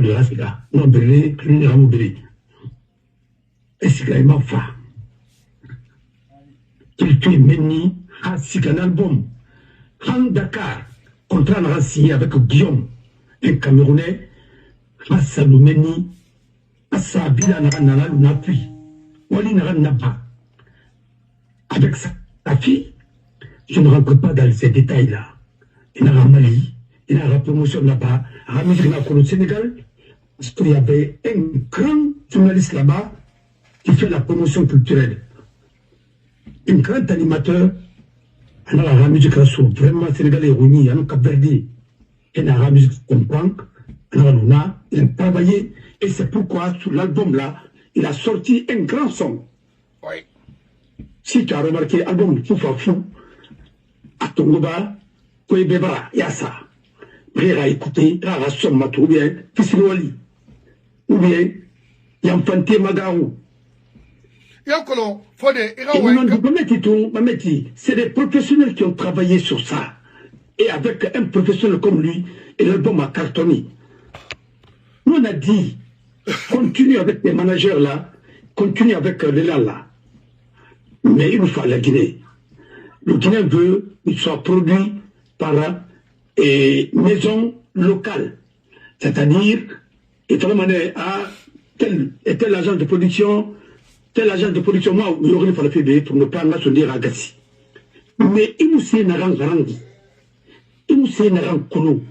de l'Afrique. Non, Berlin, Cluny, Ramoubiri. Est-ce qu'il y a un enfant? Qu'il tue Meni, ainsi qu'un album. Han Dakar, contrat n'a signé avec Guillaume, un Camerounais, face à Meni, à sa ville n'a appui. Wali n'a pas. Avec sa fille, je ne rentre pas dans ces détails-là. Il y a un Mali, il y a la promotion là-bas, à la musique au Sénégal, parce qu'il y avait un grand journaliste là-bas qui fait la promotion culturelle. Un grand animateur, il y a la musique vraiment sénégalais, il y a un Cap-Verdi, il y a la musique comprend, il a travaillé, et c'est pourquoi sur l'album-là, il a sorti un grand son. Oui. Si tu as remarqué l'album Foufafou, à Tongoba, Koebebara, il y a ça. Mais il a écouté, il a sommato, ou bien Kissinouali, ou bien Yamfante Magarou. Yakolo, Fode, c'est des professionnels qui ont travaillé sur ça. Et avec un professionnel comme lui, et l'album a cartonné. Nous on a dit, continue avec les managers là, continue avec les là. Mais il nous faut la Guinée. Le Guinée veut qu'il soit produit par une maison locale. C'est-à-dire, et tel agent de production, moi, il aurait fallu faire pour ne pas se dire à Gassi. Mais il nous sait n'a rangi. Il nous sait n'a rangi.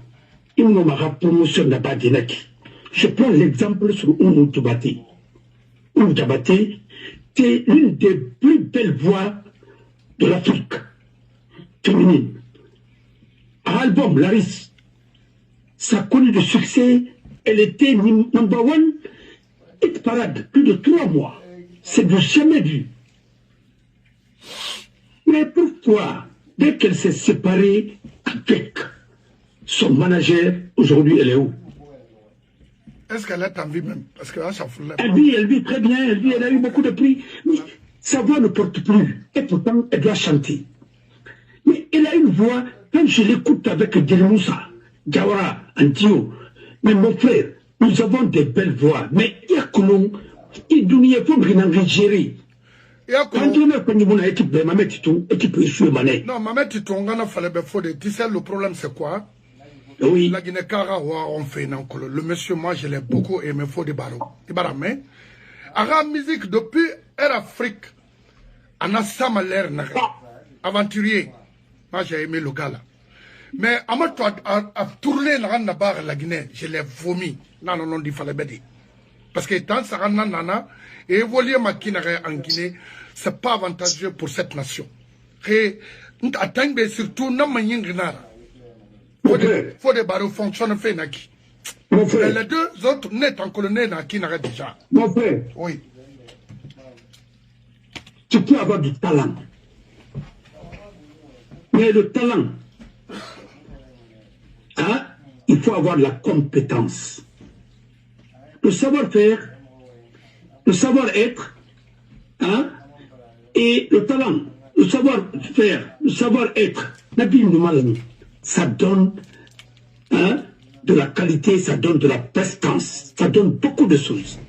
Il nous m'a promotion d'abord d'Inaki. Je prends l'exemple sur Oumou Tabati. Oumou Tabati, c'est l'une des plus belles voix de l'Afrique féminine. À l'album Laris, ça a connu de succès. Elle était number one hit parade plus de 3 mois. C'est du jamais vu. Mais pourquoi, dès qu'elle s'est séparée avec son manager, aujourd'hui elle est où? Est-ce qu'elle est en vie même? Parce que là, ça fout elle vit très bien, elle a eu beaucoup de prix. Mais sa voix ne porte plus. Et pourtant, elle doit chanter. Mais elle a une voix, quand je l'écoute avec Delmoussa, Gawara, Antio, mais mon frère, nous avons des belles voix. Mais il y a que l'on, il doit faut bien gérer. Entraîneur, quand il y a équipe de Mamet Titou, équipe de Manet. Non, Mamet Titou, on a fallu faire tu sais, le problème c'est quoi? Oui. La Guinée-Cara, on fait le monsieur, moi, je l'ai beaucoup aimé, faut des barreaux. Mais, à la musique, depuis Air Afrique, on a ça l'air aventurier. Moi, j'ai aimé le gars là. Mais, à tourner la Guinée, je l'ai vomi. Non, il fallait bêter. Parce que dans ça, nana, et évoluer ma Guinée en Guinée, c'est pas avantageux pour cette nation. Et, surtout, non, faut des barreaux fonctionnent fait naki. Les deux autres net en colonie naki n'arrête déjà. Mon frère. Oui. Tu peux avoir du talent. Mais le talent, hein, il faut avoir la compétence. Le savoir-faire, le savoir-être, hein, et le talent, le savoir-faire, le savoir-être, ça donne de la qualité, ça donne de la prestance, ça donne beaucoup de choses.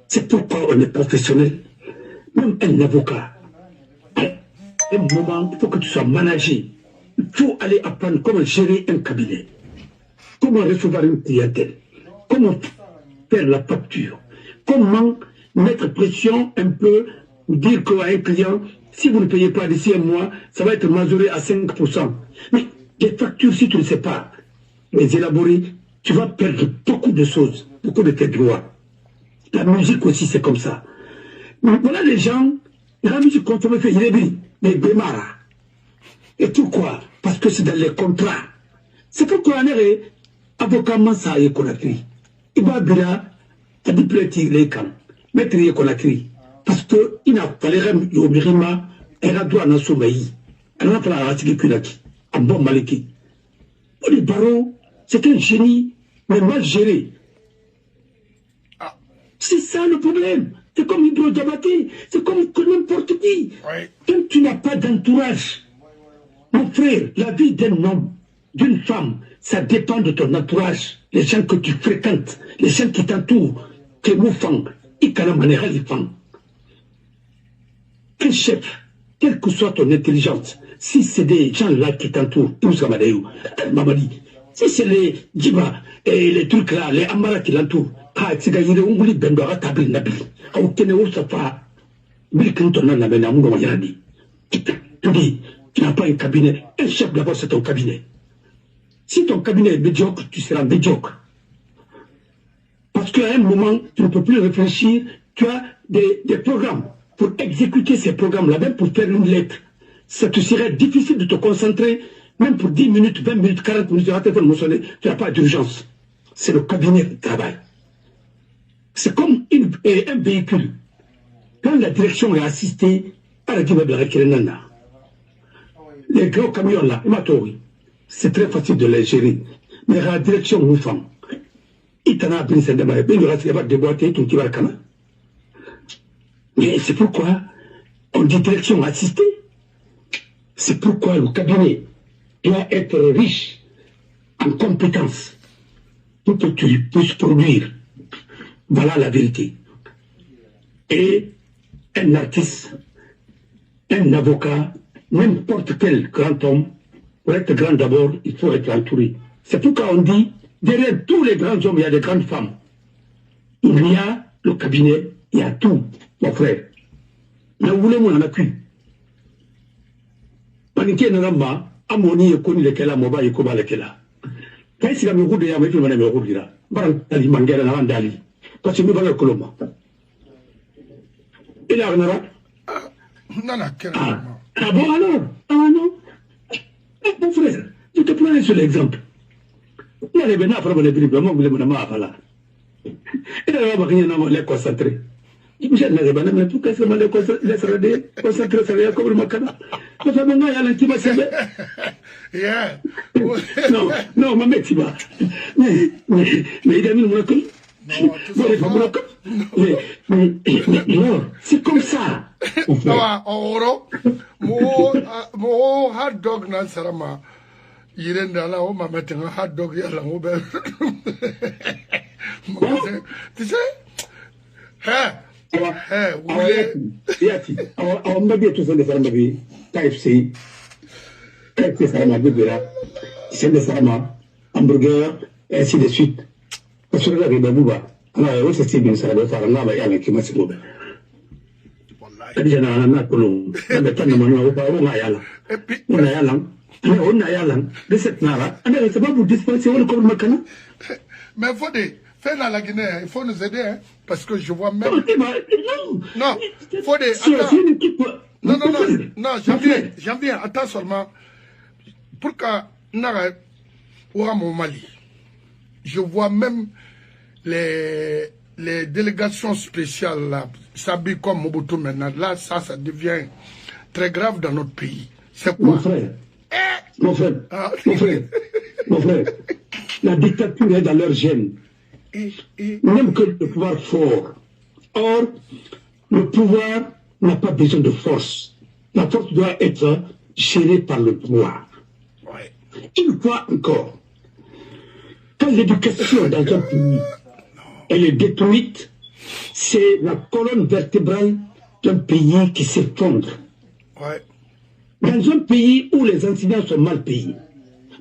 C'est pourquoi on est professionnel. Même un avocat, à un moment, il faut que tu sois managé. Il faut aller apprendre comment gérer un cabinet, comment recevoir une clientèle, comment faire la facture, comment mettre pression un peu, dire qu'à un client, si vous ne payez pas d'ici un mois, ça va être majoré à 5%. Mais des factures, si tu ne sais pas les élaborer, tu vas perdre beaucoup de choses, beaucoup de tes droits. La musique aussi, c'est comme ça. Mais voilà les gens, la musique consommée fait Irébi, mais Bémara. Et pourquoi? Parce que c'est dans les contrats. C'est pourquoi on est avocat Mansa et Konakri. Il va bien, à diplômer les camps, mettre les Konakri. Parce qu'il n'a pas les rèmes, il y a Mirima, elle a droit à un sommeil. Elle n'a pas la ratique Kunaki, un bon maliki. Pour les barreaux, c'est un génie, mais mal géré. Ah. C'est ça le problème. C'est comme Hydro Diabaté, c'est comme n'importe qui. Oui. Quand tu n'as pas d'entourage, mon frère, la vie d'un homme, d'une femme, ça dépend de ton entourage. les gens que tu fréquentes, les gens qui t'entourent, que vous font, un chef, quelle que soit ton intelligence, si c'est des gens-là qui t'entourent, Mamadi, si c'est les Djiba et les trucs là, les Amara qui l'entourent, tu n'as pas un cabinet. Un chef d'abord c'est ton cabinet. Si ton cabinet est médiocre, tu seras médiocre. Parce qu'à un moment, tu ne peux plus réfléchir, tu as des programmes. Pour exécuter ces programmes-là, même pour faire une lettre, ça te serait difficile de te concentrer, même pour 10 minutes, 20 minutes, 40 minutes, tu n'as pas d'urgence. C'est le cabinet de travail. C'est comme un véhicule. Quand la direction est assistée, les gros camions là, c'est très facile de les gérer. Mais la direction nous fait. Mais c'est pourquoi on dit direction assistée. C'est pourquoi le cabinet doit être riche en compétences pour que tu puisses produire. Voilà la vérité. Et un artiste, un avocat, n'importe quel grand homme, pour être grand d'abord, il faut être entouré. C'est pourquoi on dit, derrière tous les grands hommes, il y a des grandes femmes. Il y a le cabinet, il y a tout, mon frère. Mais vous voulez mon appui. Paniqué n'aramba, amoni et koni lekela, moba et koba lekela. Quand il y a mes routes, il y a mes films, mes routes, il y a Barantali, Mangala, Narandali. Parce que nous allons Colomba. Il y a un ara. Non, Ah bon alors? Ah non? Mon frère, je te prends sur l'exemple. Il y a les bénins à faire les bribes, moi, vous voulez mon amas à là. Il y a rien à me concentrer. Je me dis, mais tout qu'est-ce que je me concentrer sur les comme le macana? Je fais mon gars, il y a l'intimation. Non, ma mec, tu vas. Mais il a mis mon accueil. Non, c'est comme ça. Mo hot dog na sarama yirenda la o mama tenga hot dog ya la mo be tu sais yati on m'a bien tout ça de sarama bi KFC sarama bibera c'est de sarama hamburger et ainsi de suite parce que là il y a bouba alors c'est bien ça de faire là il y a qui m'a dit mais il faut nous aider, hein, parce que je vois même... Non, Fodé, non, j'en viens, attends seulement. Pourquoi au Mali, je vois même les délégations spéciales là, s'habillent comme Mobutu maintenant. Là, ça devient très grave dans notre pays. C'est quoi? Mon frère, la dictature est dans leur gène. Même que le pouvoir fort. Or, le pouvoir n'a pas besoin de force. La force doit être gérée par le pouvoir. Une fois encore, quand l'éducation dans un pays elle est détruite, c'est la colonne vertébrale d'un pays qui s'effondre. Dans un pays où les enseignants sont mal payés,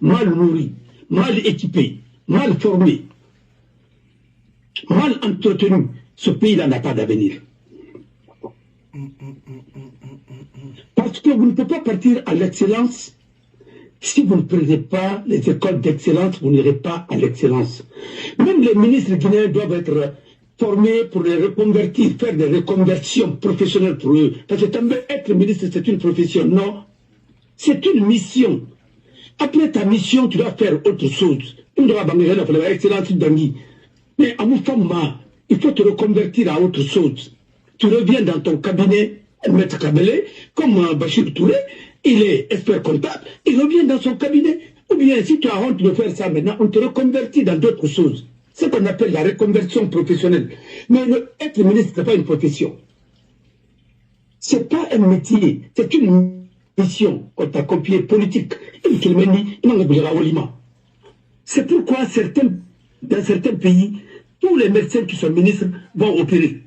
mal nourris, mal équipés, mal formés, mal entretenus, ce pays-là n'a pas d'avenir. Parce que vous ne pouvez pas partir à l'excellence. Si vous ne prenez pas les écoles d'excellence, vous n'irez pas à l'excellence. Même les ministres guinéens doivent être formés pour les reconvertir, faire des reconversions professionnelles pour eux. Parce que être ministre, c'est une profession. Non, c'est une mission. Après ta mission, tu dois faire autre chose. On doit abandonner l'excellence d'Angui. Mais à Moufamba, il faut te reconvertir à autre chose. Tu reviens dans ton cabinet, Maître Kabele, comme Bachir Touré, il est expert comptable, il revient dans son cabinet. Ou bien, si tu as honte de faire ça maintenant, on te reconvertit dans d'autres choses. C'est ce qu'on appelle la reconversion professionnelle. Mais être ministre, ce n'est pas une profession. Ce n'est pas un métier, c'est une mission qu'on t'a copiée politique. C'est pourquoi certains dans certains pays, tous les médecins qui sont ministres vont opérer.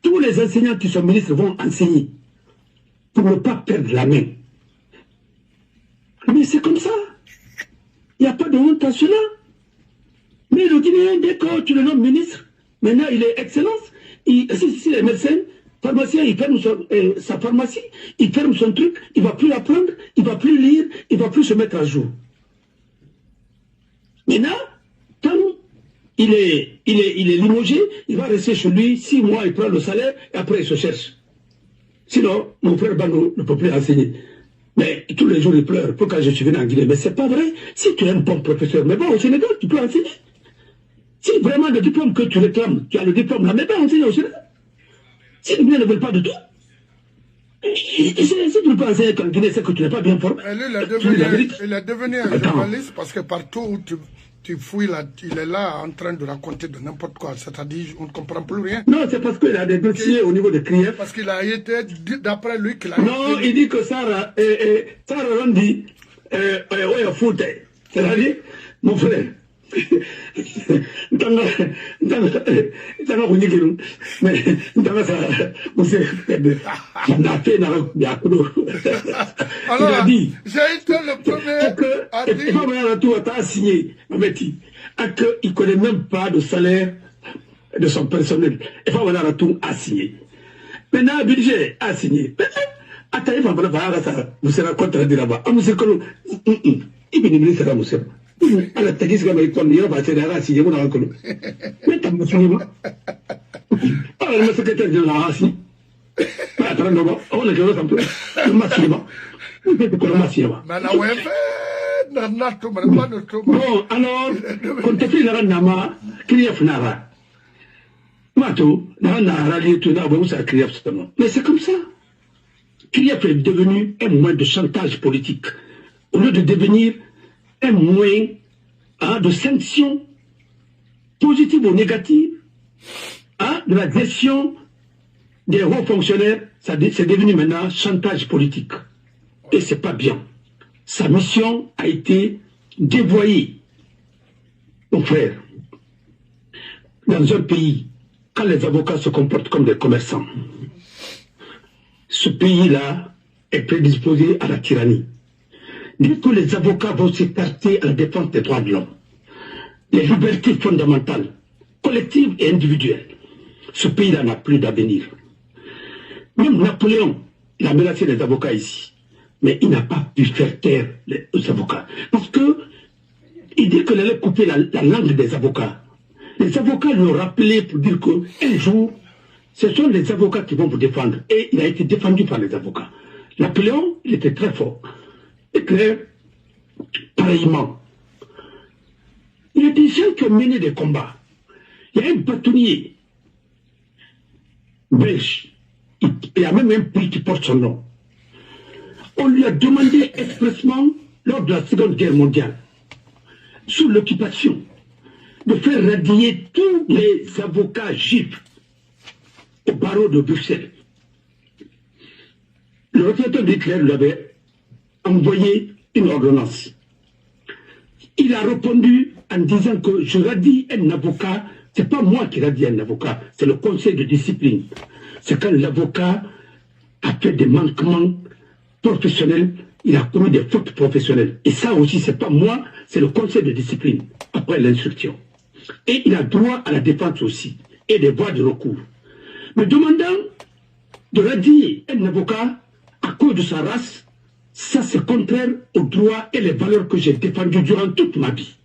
Tous les enseignants qui sont ministres vont enseigner pour ne pas perdre la main. Mais c'est comme ça. Il n'y a pas de honte à cela. Mais le Guinéen, dès que tu le nommes ministre, maintenant il est excellence. Si les médecins, pharmaciens, il ferme sa pharmacie, il ferme son truc, il ne va plus apprendre, il ne va plus lire, il ne va plus se mettre à jour. Maintenant, quand il est limogé, il va rester chez lui 6 mois, il prend le salaire et après il se cherche. Sinon, mon frère Bano ne peut plus enseigner. Mais tous les jours il pleure. Pourquoi je suis venu en Guinée? Mais c'est pas vrai. Si tu es un bon professeur, mais bon, au Sénégal, tu peux enseigner. Si vraiment le diplôme que tu réclames, tu as le diplôme là, mais pas enseigner au Sénégal. Si les Guinéens ne veulent pas de toi, si tu ne peux pas enseigner en Guinée, c'est que tu n'es pas bien formé. Il est devenu un journaliste parce que partout où tu fouilles, là, il est là en train de raconter de n'importe quoi. C'est-à-dire, on ne comprend plus rien. Non, c'est parce qu'il a des dossiers au niveau de CRIEF. Parce qu'il a été, d'après lui, qu'il a non, il dit que Sarah Rondi est foute. C'est-à-dire, mon frère, alors, j'ai été le premier à dire qu'il ne connaît même pas de salaire de son personnel. Il faut avoir tout à signer. Maintenant, le budget a signé. Attends, il va vous serez contredit là-bas. Il va ala tagis ga mai kon yaba ce da rasi je muna hankalo me tamma su ba ala ma secrétaire de la rasi ba tara no ba ona ke wata ma su ba ko ma su ba mana wefe na nato ma ba no to bon alors kon te fi na nama CRIEF nara mato na rali to na ba musa CRIEF seulement mais c'est comme ça. CRIEF est devenu un moyen de chantage politique au lieu de devenir un moyen de sanctions positives ou négatives de la gestion des hauts fonctionnaires. C'est devenu maintenant chantage politique. Et c'est pas bien. Sa mission a été dévoyée. Mon frère, dans un pays, quand les avocats se comportent comme des commerçants, ce pays-là est prédisposé à la tyrannie. Dès que les avocats vont s'écarter à la défense des droits de l'homme, les libertés fondamentales, collectives et individuelles, ce pays-là n'a plus d'avenir. Même Napoléon, il a menacé les avocats ici, mais il n'a pas pu faire taire les avocats. Parce que il dit qu'il allait couper la langue des avocats. Les avocats lui ont rappelé pour dire qu'un jour, ce sont les avocats qui vont vous défendre. Et il a été défendu par les avocats. Napoléon, il était très fort. Et clair, pareillement. Il y a des gens qui ont mené des combats. Il y a un bâtonnier belge. Il y a même un prix qui porte son nom. On lui a demandé expressement, lors de la Seconde Guerre mondiale, sous l'occupation, de faire radier tous les avocats juifs au barreau de Bruxelles. Le représentant d'Hitler lui avait envoyé une ordonnance. Il a répondu en disant que je radie un avocat, c'est pas moi qui radie un avocat, c'est le conseil de discipline. C'est quand l'avocat a fait des manquements professionnels, il a commis des fautes professionnelles. Et ça aussi, c'est pas moi, c'est le conseil de discipline, après l'instruction. Et il a droit à la défense aussi, et des voies de recours. Me demandant de radier un avocat à cause de sa race, ça c'est contraire aux droits et les valeurs que j'ai défendus durant toute ma vie.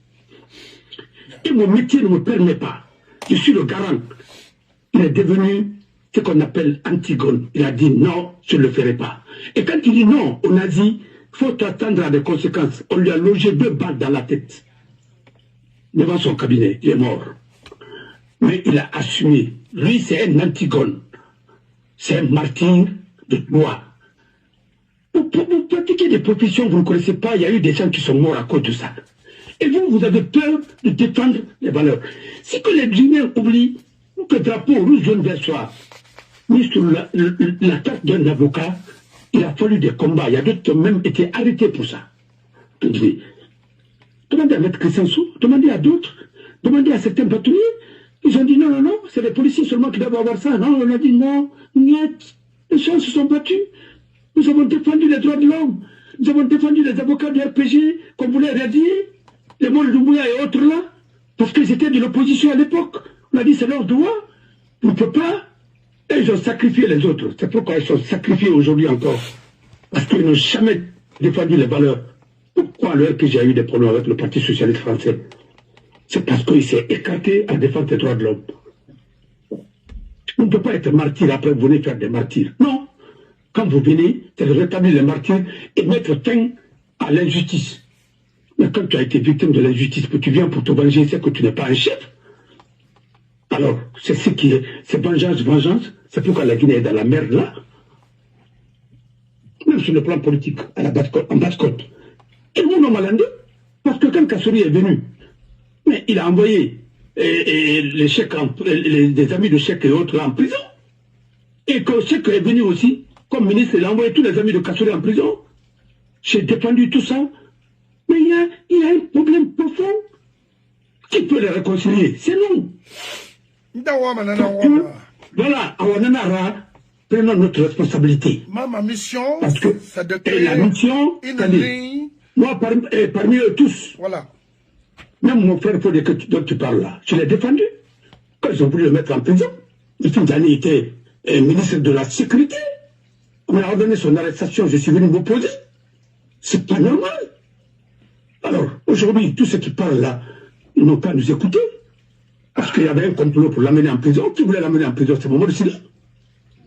Et mon métier ne me permet pas. Je suis le garant. Il est devenu ce qu'on appelle Antigone. Il a dit non, je ne le ferai pas. Et quand il dit non aux nazis, il faut attendre à des conséquences. On lui a logé 2 balles dans la tête. Devant son cabinet, il est mort. Mais il a assumé. Lui, c'est un Antigone. C'est un martyr de loi. Vous pratiquez des professions que vous ne connaissez pas, il y a eu des gens qui sont morts à cause de ça. Et vous, vous avez peur de défendre les valeurs. Si que les Guinéens oublient que le drapeau rouge, jaune, vert soit mis sur la tête d'un avocat, il a fallu des combats. Il y a d'autres qui ont même été arrêtés pour ça. Donc Demandez à Maître Christian Sou, demandez à d'autres, demandez à certains patrouilles. Ils ont dit non, non, non, c'est les policiers seulement qui doivent avoir ça. Non, on a dit non, niet. Les gens se sont battus. Nous avons défendu les droits de l'homme. Nous avons défendu les avocats du RPG qu'on voulait radier, les Mol Doumbouya et autres là, parce qu'ils étaient de l'opposition à l'époque. On a dit c'est leur droit. On ne peut pas. Et ils ont sacrifié les autres. C'est pourquoi ils sont sacrifiés aujourd'hui encore. Parce qu'ils n'ont jamais défendu les valeurs. Pourquoi le RPG a eu des problèmes avec le Parti Socialiste Français? C'est parce qu'il s'est écarté à défendre les droits de l'homme. On ne peut pas être martyr après vous venez faire des martyrs. Non. Quand vous venez, c'est de rétablir les martyrs et mettre fin à l'injustice. Mais quand tu as été victime de l'injustice, que tu viens pour te venger, c'est que tu n'es pas un chef. Alors, c'est ce qui est, c'est vengeance, vengeance. C'est pourquoi la Guinée est dans la merde là. Même sur le plan politique, à la basse-côte, en basse-côte. Et nous, nous malandés, parce que quand Kassouri est venu, mais il a envoyé les chèques, les amis de chèques et autres en prison. Et que Chèque est venu aussi, comme ministre, il a envoyé tous les amis de Kassouri en prison. J'ai défendu tout ça. Mais il y a un problème profond. Qui peut les réconcilier? C'est nous. Voilà, prenons notre responsabilité. Ma mission, parce que c'est de créer la mission, moi, parmi eux tous, voilà. Même mon frère Fodé dont tu parles là, je l'ai défendu. Quand ils ont voulu le mettre en prison, il était ministre de la Sécurité. On a ordonné son arrestation, je suis venu m'opposer. C'est pas normal. Alors, aujourd'hui, tous ceux qui parlent là, ils n'ont pas nous écouter. Parce qu'il y avait un complot pour l'amener en prison. Qui voulait l'amener en prison? C'est Mamadou Sylla.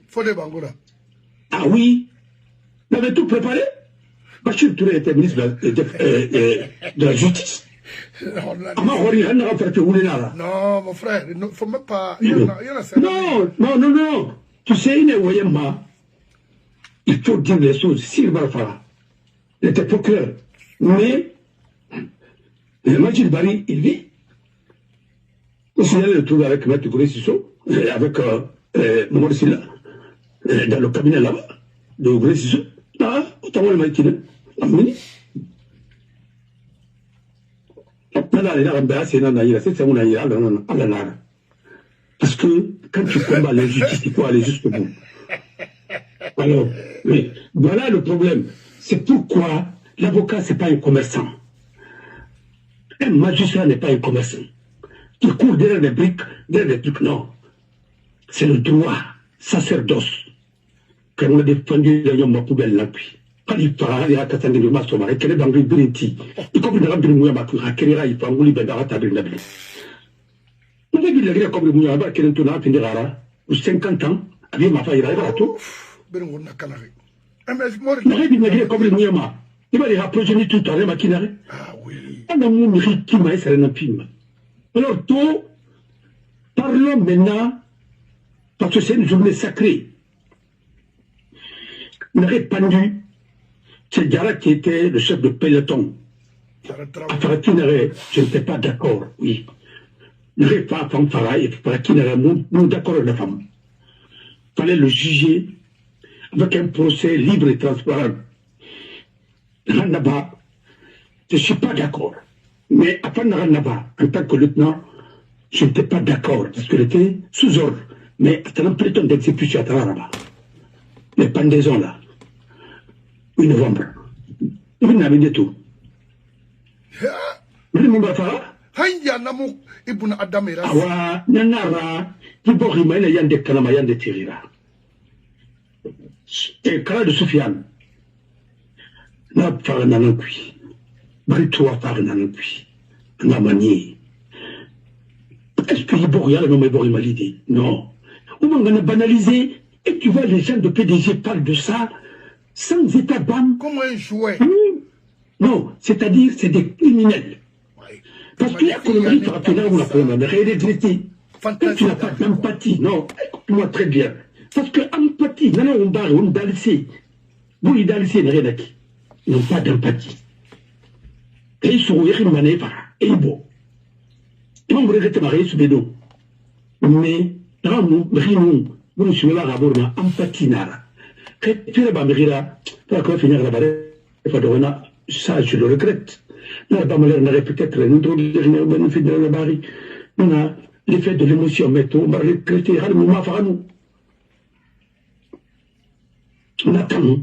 Fodé Bangoura. Ah oui. Il avait tout préparé. Bachir Touré était ministre de la Justice. Non, mon frère, il ne faut même pas... Non. Tu sais, il faut dire les choses. S'il va le faire, il était procureur. Mais, Majid Bari, il vit. On s'est allé le trouver avec Maître Gouré Sissoko, avec Mamadou Sylla, dans le cabinet là-bas, de Gouré Sissoko. Ah, autant le Maïkine, Amini. Parce que quand tu combats l'injustice, il faut aller jusqu'au bout. Alors, oui, voilà le problème. C'est pourquoi l'avocat, ce n'est pas un commerçant. Un magistrat n'est pas un commerçant. Qui court derrière des briques, derrière des trucs, non. C'est le droit, sacerdoce, qu'on a défendu dans ma poubelle là, puis. Quand il parle, il y a un de masse, il y a un de Brinti. Il comme il a de Mouya Bakou, il y a un de Bendara Tabrinabli. On va dire que comme le Mouya Bakou, il y a un de ou 50 ans, avec ma faille, il y a un tout. Il y a comme le Mouya Bakou. Il va les rapprocher tout à l'heure, maquinaire. Ah oui. On a mon mérite qui m'a essayé de film. Alors, tout, parlons maintenant, parce que c'est une journée sacrée. On a répandu. C'est Diarra qui était le chef de peloton. Je n'étais pas d'accord, oui. Il n'y avait pas femme Farah, et Farakinere, nous d'accord avec la femme. Il fallait le juger avec un procès libre et transparent. Ranaba, je ne suis pas d'accord. Mais à Ranaba, en tant que lieutenant, je n'étais pas d'accord, parce qu'il était sous ordre. Mais à un peloton d'exécution à Ranaba. Les pendaisons là. 8 novembre. Il n'a pas tout. Il n'a pas fait. Awa, Nanara, Tiborima, il y a des Kalamayan de Tirira. Et Kala de Soufiane. N'a pas un anapui. Britois par un anapui. Un amanier. Est-ce que Iboria, le nom Iborima l'idée? Non. On va banaliser. Et tu vois, les gens de PDG parlent de ça. Sans état d'âme. Comment un jouet? Non, c'est-à-dire c'est des criminels. Oui. Parce qu'il y a comme on a réalité. Quand tu n'as pas d'empathie, non, écoute-moi très bien. Parce que empathie, non, on barre, on dalse. Vous, ils dalse, ils n'ont pas d'empathie. Et ils sont irrimanés par et bon. Ils vont regretter ma réussite de dos. Mais, dans mon rinou, nous sommes là à Bourna, empathie nara. Tu es là, Bamira, pour finir la barre, ça, je le regrette. Là, on aurait peut-être l'effet de l'émotion, mais on va traiter on attend.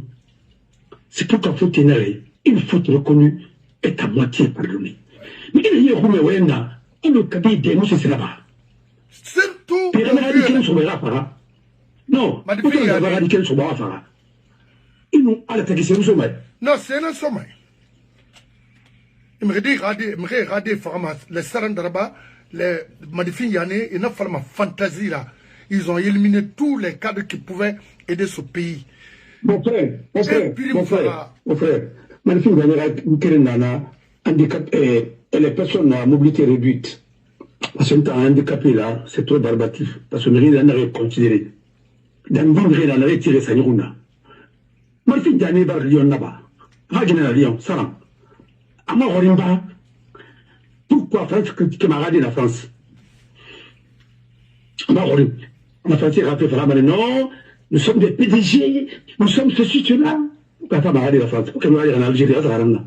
C'est pourquoi il faut tenir une faute reconnue est à moitié pardonnée. Mais il y a un cabinet de nous, c'est là-bas. Surtout. Non, non, c'est un sommet. Il me dit, les Sarandaraba, les Madifin Yané, il n'a pas ma fantaisie là. Ils ont éliminé tous les cadres qui pouvaient aider ce pays. Mon frère, Madifin Yané, handicapé, et les personnes à mobilité réduite. Parce que un handicapé là, c'est trop barbatif. Parce que rien n'en avait considéré. Dans le monde, il en avait tiré sa niruna. Madifin Yané va Lyon là-bas. Ragina Lyon, Saran. Ama Horimba, pourquoi France critique Maradi la France? Ama Horim, la France rappelle non, nous sommes des PDG, nous sommes ceci, cela. Pourquoi Maradi la France? Pourquoi Maradi en Algérie, ça ramène.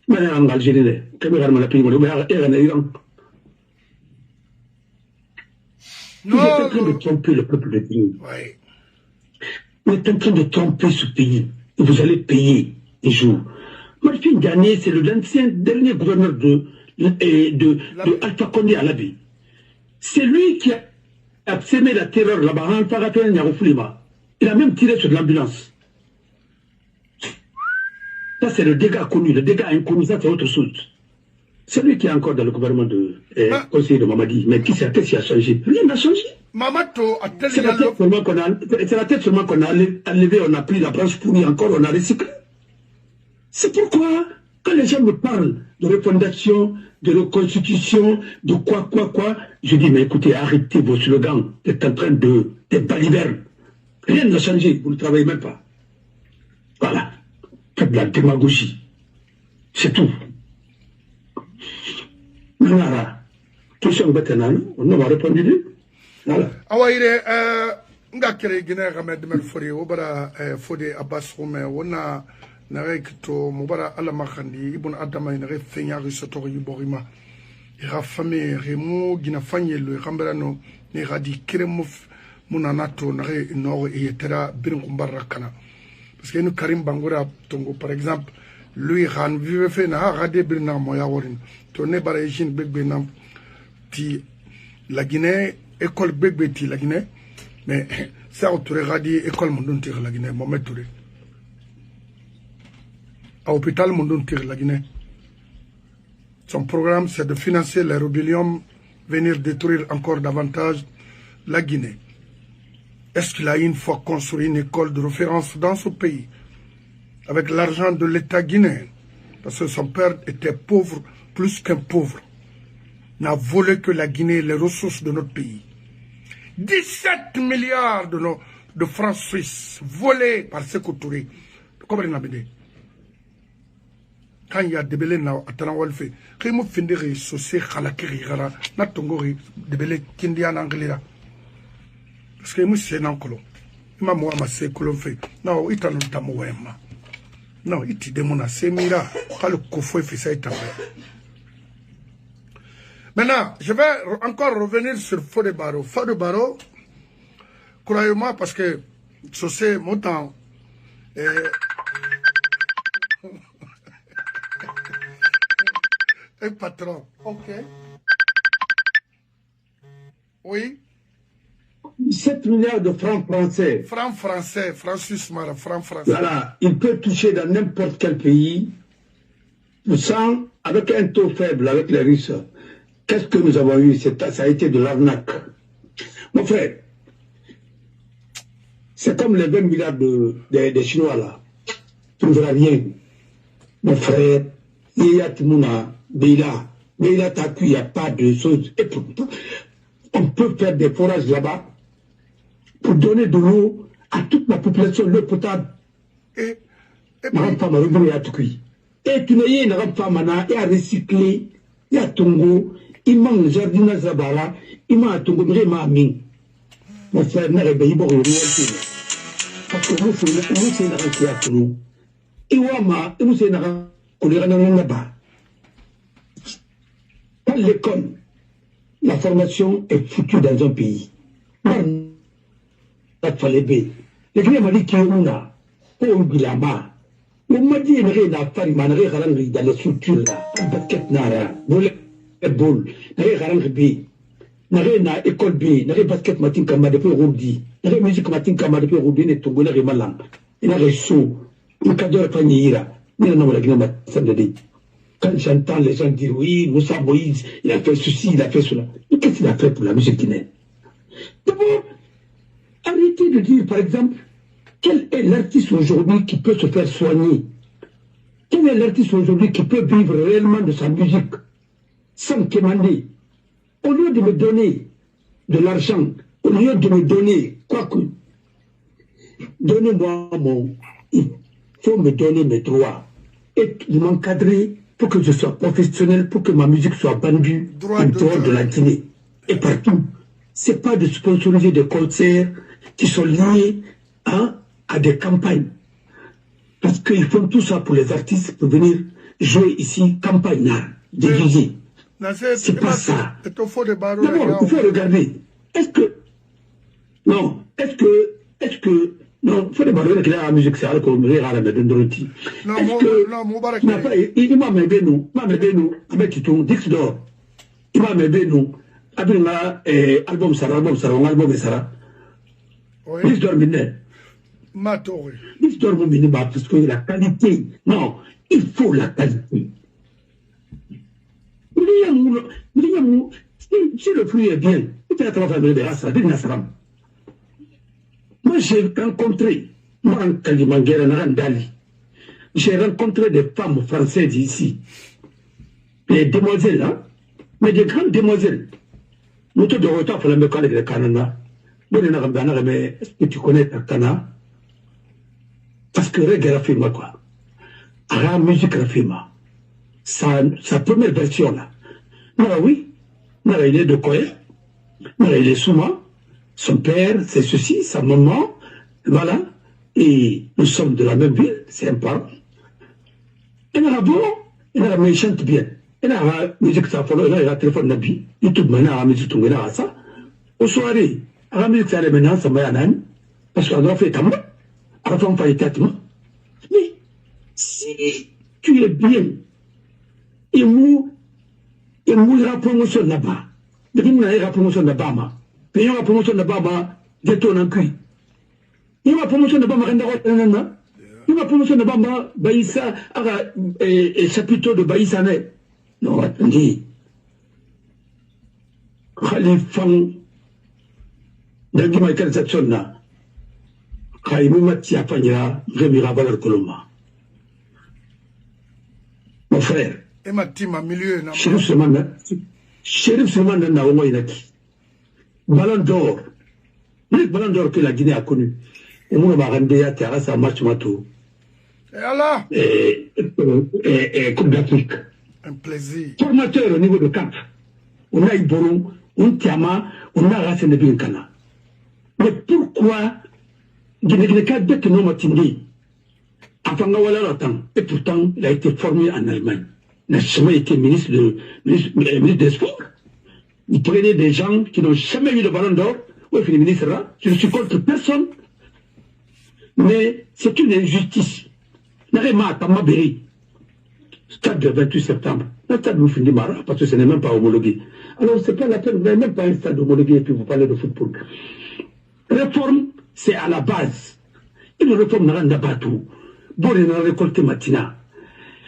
Mais en Algérie, comme il ramène la pays, mais en Iran. Vous êtes en train de tromper le peuple de pays. Vous êtes en train de tromper ce pays. Et vous allez payer des jours. Madifin Yané, c'est l'ancien dernier gouverneur de Alpha Condé à l'Abbé. C'est lui qui a semé la terreur là-bas. Il a même tiré sur l'ambulance. Ça, c'est le dégât connu. Le dégât inconnu, ça, c'est autre chose. C'est lui qui est encore dans le gouvernement de conseiller de Mamadi. Mais qu'est-ce qui a changé? Rien n'a changé. C'est la tête seulement qu'on a enlevée, on a pris la branche pourrie encore, on a recyclé. C'est pourquoi, quand les gens me parlent de refondation, de reconstitution, de quoi, je dis, mais écoutez, arrêtez vos slogans, vous êtes en train de balivernes. Rien n'a changé, vous ne travaillez même pas. Voilà. Faites de la démagogie. C'est tout. Voilà. Tout ça, on va répondre. Voilà. Awaire, ngakere Guinée Ramed Melfori, Obara Fode Abbas Rome, Wona. Narekto mubara ala makandi ibon adama inare fenya risotori borima ira famille remo gina fanye le ramberano ne radi kiremo munanato nare nord et etera biringumbara kana parce que nous Karim Bangura Tongo par exemple lui ran vive fait na rade birna moya worin to ne bare jin begbe nam ti la Guinée école begbe ti la Guinée mais ça autour radi école mondon ti la Guinée Mohamed Touré à l'hôpital Mondon tire la Guinée. Son programme, c'est de financer les rébellions, venir détruire encore davantage la Guinée. Est-ce qu'il a une fois construit une école de référence dans ce pays, avec l'argent de l'État guinéen? Parce que son père était pauvre, plus qu'un pauvre. N'a volé que la Guinée, les ressources de notre pays. 17 milliards de francs suisses volés par Sékou Touré. Comment il a dit? Quand il y a des belés na atana walfe kay mo findiri so se khalakiri gara na tongori de belé kindia na anglira parce que mo se nankolo ima mo ma se kolo fe no itano tamo wema no iti de mona se mira kalo kofo fe ça itambe. Maintenant je vais encore revenir sur Fodé Barro. Fodé Barro, croyez-moi, parce que so se montant un patron. Ok. Oui. 7 milliards de francs français. Francs français, Francis Mara, francs français. Voilà. Il peut toucher dans n'importe quel pays. Sans, avec un taux faible, avec les Russes. Qu'est-ce que nous avons eu? Ça a été de l'arnaque. Mon frère, c'est comme les 20 milliards des Chinois là. Tu ne verras rien. Mon frère, il y a tout le monde. Beila Taku, il n'y a pas de choses. Et pourtant, on peut faire des forages là-bas pour donner de l'eau à toute la population, l'eau potable. Et tu n'as pas à recycler, il y a Tongo, il manque le jardin de Zabara, il manque Tongo, il manque Ming. Mon frère, n'a pas de réalité. Parce que nous, c'est une réalité à nous. Et Wama, nous, c'est une réalité. Dans l'école, la formation est foutue dans un pays. Les gens m'ont dit qu'il y a une bilamba. On m'a dit qu'il y a une dans les structures, un basket nara, volleyball, na école B, na basket matin kama depuis Roudi, na musique matin kama depuis Roudi ne tungula rimalam, ina reso, un cadre panira, ni na wala gina matandadi. Quand j'entends les gens dire oui, Moussa Moïse, il a fait ceci, il a fait cela. Mais qu'est-ce qu'il a fait pour la musique guinéenne? D'abord, arrêtez de dire, par exemple, quel est l'artiste aujourd'hui qui peut se faire soigner? Quel est l'artiste aujourd'hui qui peut vivre réellement de sa musique sans quémander? Au lieu de me donner de l'argent, au lieu de me donner, quoique, donnez-moi il faut me donner mes droits et m'encadrer pour que je sois professionnel, pour que ma musique soit vendue en dehors de la Guinée et partout. C'est pas de sponsoriser des concerts qui sont liés à des campagnes. Parce qu'ils font tout ça pour les artistes, pour venir jouer ici, campagne, déguisée. C'est pas ça. D'abord, il faut regarder. Est-ce que... Non, est-ce que... Non, il faut regarder que la musique, c'est comme la Medondroti. Non, il m'a m'aidé nous, avec Titon, Dix d'or. Il m'a m'aidé nous, avec album Sarah, album Sarah. Dix d'or, Dix d'or, parce que la qualité, non, il faut la qualité. Si le flux est bien, moi j'ai rencontré, j'ai rencontré des femmes françaises ici, des demoiselles, hein, mais des grandes demoiselles. Nous te devons faire le mécanique de Canada. Est-ce que tu connais ta Canada? Parce que reggae film quoi. La musique film. Sa première version là. Oui, il est de Koé, il est Souma, son père c'est ceci, sa maman, voilà, et nous sommes de la même ville, c'est un parent. Elle a bon, elle a la chante bien, elle a la musique ça follow, elle a la téléphone nabi, YouTube maintenant la musique tout à ça. Au soirée, la musique ça maintenant ça m'a nan, parce qu'on a fait tamma, à la fin on fait tatma. Mais si tu es bien, et nous la promotion là-bas. Depuis nous avons la promotion là-bas, payons la promotion là-bas, détourne en cuit. Il y a la promotion là-bas, il y a la promotion là-bas, Baïssa, et chapiteau de Baïssa. Non, attendez. Khalifan, dans le Michael Jackson, Khaïmou Matia Fanya, Remira Balar Koloma. Mon frère. Et ma team à milieu. Chérif Seman n'a pas eu Ballon d'or. Le ballon d'or que la Guinée a connu. Et moi, je vais à Terrasse à match matou. Et Allah. Et Coupe d'Afrique. Un plaisir. Formateur au niveau de Cap. On a Iboron, on Tiama, on a Racine de Binkana. Mais pourquoi Guinée-Guinée-Cat bête non matindi? Et pourtant, il a été formé en Allemagne. Il n'a jamais été ministre des Sports. Vous prenez des gens qui n'ont jamais eu le ballon d'or. Oui, le ministre là. Je ne suis contre personne. Mais c'est une injustice. N'arrêtez pas à Mabéry. Stade du 28 septembre. Le stade vous finit marre parce que ce n'est même pas homologué. Alors, ce n'est pas la peine. Vous n'avez même pas un stade homologué et puis vous parlez de football. Réforme, c'est à la base. Une réforme n'a pas tout. Bon, on a récolté Matina.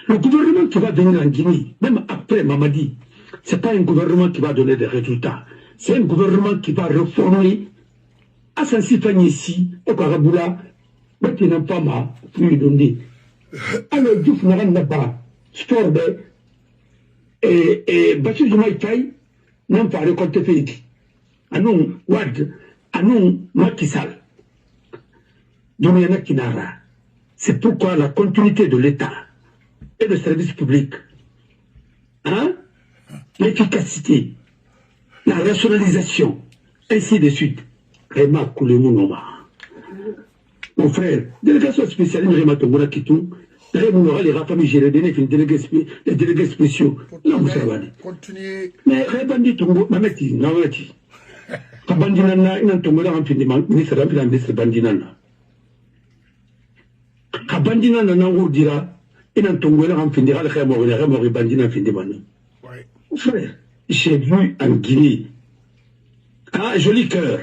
Le gouvernement qui va venir en Guinée, même après Mamadi, ce n'est pas un gouvernement qui va donner des résultats. C'est un gouvernement qui va réformer. Assansi Fagnesi, au Karaboula, maintenant pas ma, plus donné. Alors, Diouf n'a pas, sport et Bachir Joumaï Faye, n'a pas récolté Félix. Anou Wad, Anou Makissal. Domiana Kinara. C'est pourquoi la continuité de l'État et le service public, hein, l'efficacité, la rationalisation, ainsi de suite. Réma Koulemou Noma. Mon frère, délégation spéciale Réma Tongola Kitou, les rapports gérés, les délégués spéciaux. Non, vous savez. Continuez. Mais répandez tout, Mameti, Namati. Kabandinana, il a tombé là en fin de ministre de la ministre Bandinana. Kabandinana, on dira, il a tombé là en fin de la Bandina en fin de l'année. Frère, j'ai vu en Guinée un joli cœur.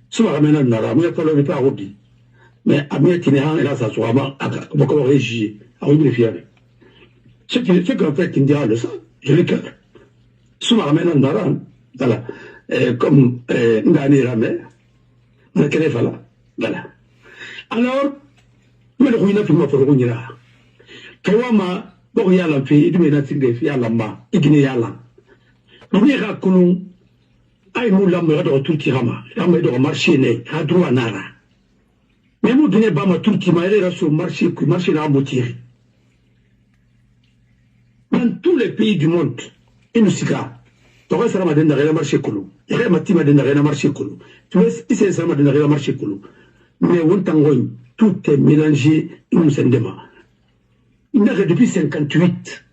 Souvent, ramène un nara, mais pas le pas Rodi. Mais à mieux tenir un, là, ça soit beaucoup régi, à une fière. Ce qu'en fait, il dira le sang, joli cœur. Souvent, ramène un nara, voilà. Comme Ngani Ramé, voilà. Alors, mais le ruina pour moi pour le ruina. Kawama, bon, il y a la fille, il y a la fille, il y a la main, il y a la. On ira qu'on aille moula me de tout tirama, la me de marché, à droit nara. Mais vous donnez pas ma tout qui m'a aidé sur le marché, qui marche dans la moitié. Dans tous les pays du monde, il nous s'y garde. Tu vois, ça m'a donné un marché coulou. Il y a un donné un marché coulou. Tu vois, ici, ça m'a donné un marché coulou. Mais on t'envoie, tout est mélangé, il nous s'endéma. Il n'a que depuis 58.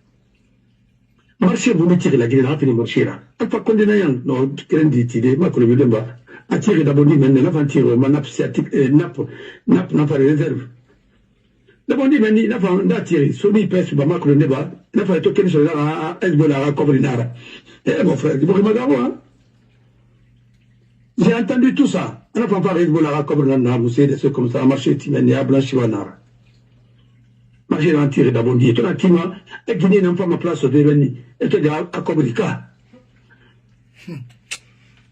Marché, vous me tirez la gueule, il marché là. À pas condamner, non, crédit, ma collègue de bas. À tirer d'abord, maintenant, avant de tirer, ma nappe sciatique, nappe, n'a pas de réserve. D'abord, il n'a pas tiré. Sony pèse, ma collègue de bas, n'a pas toqué sur la Hezbollah, à Cobrinara. Eh, mon frère, dis-moi, hein? J'ai entendu tout ça. On n'a pas parlé de Hezbollah, comme on a poussé des choses comme ça, marché Timenia, à Blanchivanara. Marché d'en tirer d'abord, dit, tu as dit, moi, et Guinée n'a pas ma place au déveni. Et tu dis, à Cobrica.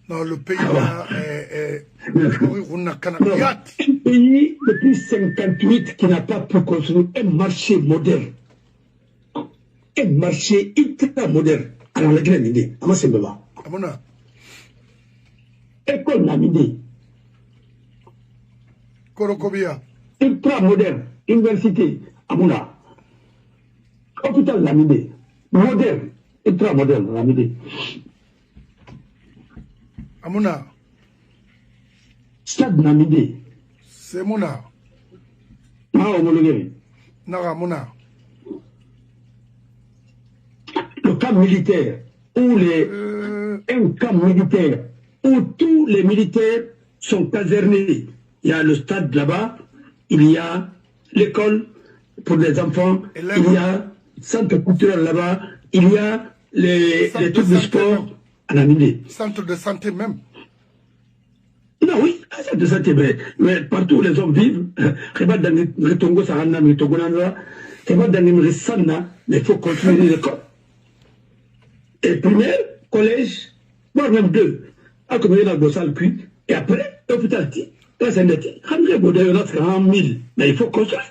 Non, le pays là on a un pays depuis 58 qui n'a pas pu construire un marché moderne. Un marché ultra moderne. Alors, la grande idée, comment c'est me va? École Namidé. Korokobia. Ultra moderne. Université. Amuna. Hôpital Namidé. Moderne. Ultra moderne. Namidé. Amuna. Stade Namidé. C'est Mouna. Non, homologué. Naga Mouna. Le camp militaire. Où les. Un camp militaire. Où tous les militaires sont casernés. Il y a le stade là-bas, il y a l'école pour les enfants, il y a le centre culturel là-bas, il y a les trucs de sport à Namibie. Centre de santé même. Non, oui, centre de santé, mais partout où les hommes vivent, mais il faut continuer l'école. Et primaire, collège, voire même deux. Et après, l'hôpital, là, c'est net. Mais il faut construire.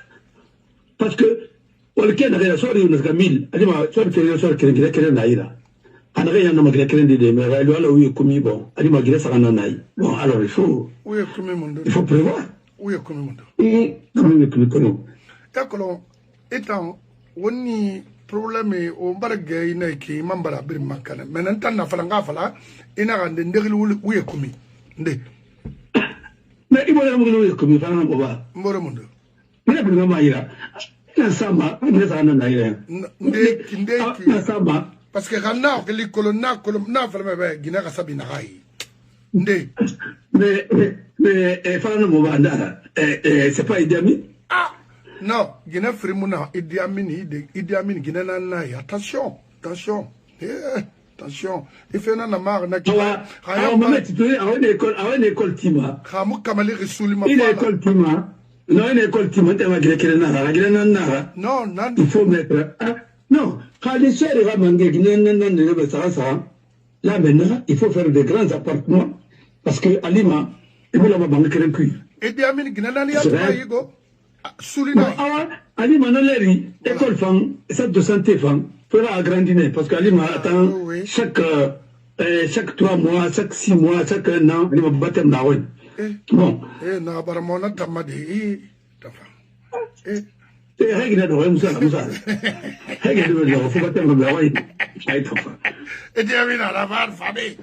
Parce que, quelqu'un n'a rien à faire, il y a 1000. Il y a bon, alors il faut prévoir. Oui, étant, on y problème au bargay qui mambara bir makana mais n'entend na falanga fala ina gande ndegli wuye kumi nde mais il va me comme il va en boba mboro mundo ina bi ngama ira ina sama ina sana na ira nde na sama parce que ganna ko li kolonna fala be gina ka sabina gai nde mais fala no boba ndara c'est pas idéal. Ah non, Guinée Frimuna, Idi Amin, Guinée Nanaï, attention. Il fait un amar, n'a pas. Une école Tima. Ramou Kamali Rissoulima. Une école Tima. Non, une école Tima, tu vas non, il faut mettre. Non, quand les soeurs vont là maintenant, il faut faire de grands appartements. Parce que Alima, il va banquer un cuir. Idi Amin, Guinée Nanaï, Soulina. Ali Manaleri, école femme, centre de santé femme, fera agrandir parce qu'Ali attend chaque 3 mois, chaque 6 mois, chaque 1 an, il va battre un bon. Na baramona tamadi. Règle de Moussa. Règle de faut battre un bon. Et Diamine à la barre, famille.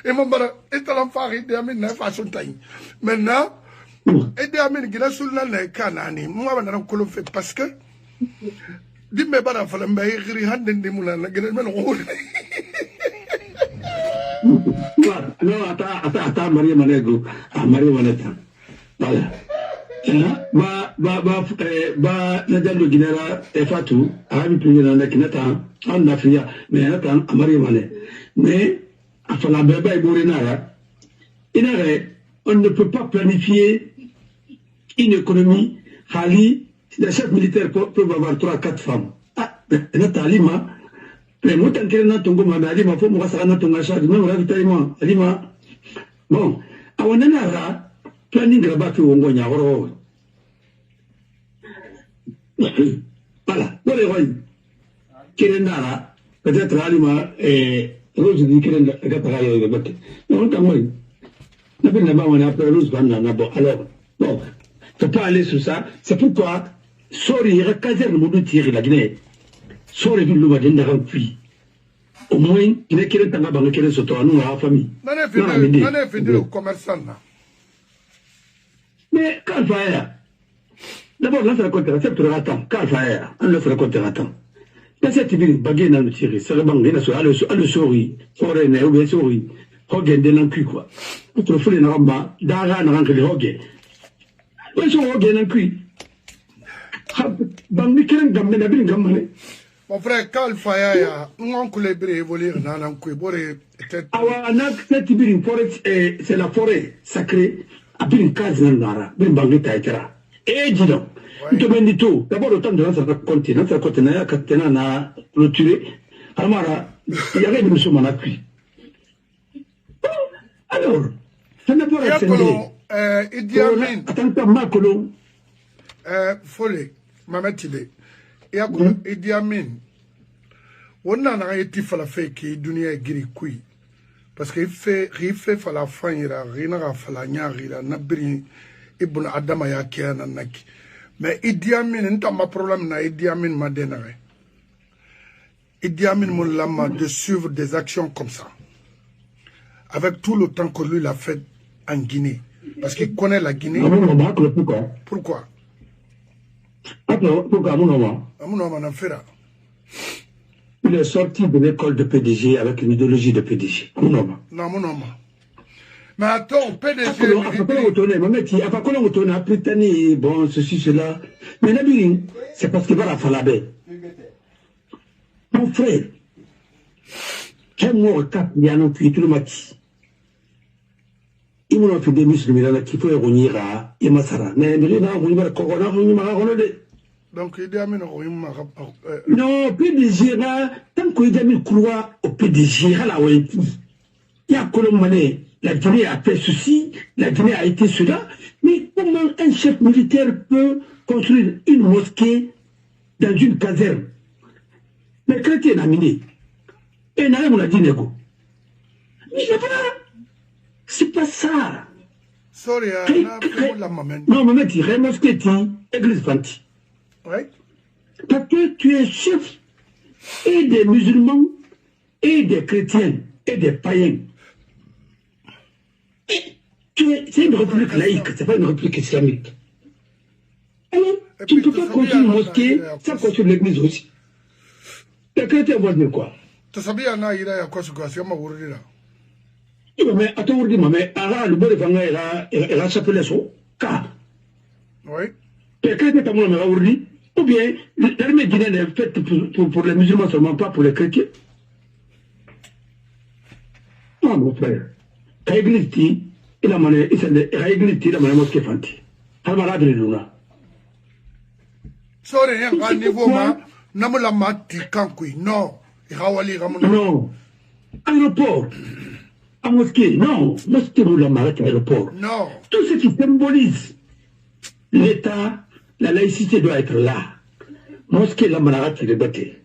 Et mon bara, et talent fari, Diamine n'a pas son taille. Maintenant, Idi Amin gila sulna na kanani mwa bana kolo fe parce que dimbe bara fala mbay xiri hande ndimula na gina men xol no ata Maria Manego Maria Maneta voilà ba na jallo ginera e fatu arabi premier na kinata on afriya mais nata Maria Mane mais afala beba ibore nara on ne peut pas planifier une économie Khali les chefs militaires peuvent avoir 3-4 femmes nata alima mais moi tant que natongo mama alima faut moi ça natonga charge même ravitaillement alima bon awanana planning là-bas wongo nyaworo voilà pour les rois kirendara peut-être alima rose di kirenda gatara yo batte non tamoy na bin na ba wana après rose banda na bon alors bon faut pas aller sur ça c'est pourquoi sorry caserne mo tirer la Guinée sorry bi luma den daga puis au moins il kirenda na ba ngere soto anu ha famille nane fini commerçant na. Mais quand faire d'abord, là, c'est le contrat, c'est le raton. Quand faire on le fait le contrat. Là, c'est le baguette dans le tiré. C'est le banque, le souris, foraine, ou bien souris. Hogan de l'encuit, quoi. Pour te faire une robe, d'argent, on rentre les hoguets. Où sont Hogan en cuit? Mon frère, quand Faya, on coulébrer évoluer dans l'encuit, c'est la forêt sacrée. Abin kazi nara bin bangi taitera dis donc tu me dis tout d'abord le temps de notre continent ya katena na clôturer amara il y avait une somme en appui alors ça n'a pas été Idi Amin attends makolo folle mametile yakolo Idi Amin wonna na yeti fala feki dunia giri kui parce que il fait fala fanyira rina fala nyarira nabri ibn adama ya kiana naki mais Idi Amin nta ma problème na Idi Amin ma denare Idi Amin mon lama de suivre des actions comme ça avec tout le temps que lui l'a fait en Guinée parce qu'il connaît la Guinée. Pourquoi il est sorti de l'école de PDG avec une idéologie de PDG. Non, mon homme. Mais attends, PDG. Bon, ceci, cela. Mais Nabirin, c'est parce qu'il va la Falabé. Mon frère, quel mot cap, il y a non plus tout le matin. Il m'a fait des musulmans qui faut revenir à Imasara. Mais il y a un corona, donc, Idi Amin non, PDG, tant qu'Idi Amin croit au PDG, il y a Colombané, la Guinée a fait ceci, la Guinée a été cela, mais comment un chef militaire peut construire une mosquée dans une caserne? Mais chrétien a miné. Et n'a rien dit négo. Mais c'est pas ça. Sorry, non, mais tu es mosquée, église fanti. Oui. Parce que tu es chef et des musulmans, et des chrétiens, et des païens. C'est une république laïque, c'est pas une république islamique. Alors, tu ne peux pas construire une mosquée sans construire l'église aussi. Les chrétiens vont dire quoi? Tu sais bien, il y a quoi sur quoi? C'est ma word là. Mais attends, mais alors, le bon évangile, il a s'appelé son cas. Oui. Les chrétiens, t'as mon aujourd'hui. Ou bien, l'armée guinéenne est faite pour les musulmans seulement, pas pour les chrétiens. Non, mon frère. L'église, il a mané, il a mané mosquée fanti. Il m'a radé le luna. Sorry, il y a un niveau, n'a la mati kankui. Non. Non. Aéroport. À mosquée. Non. Mosquée, nous la marque aéroport. Non. Tout ce qui symbolise l'État. La laïcité doit être là. Mosquée, la manara qui débattait.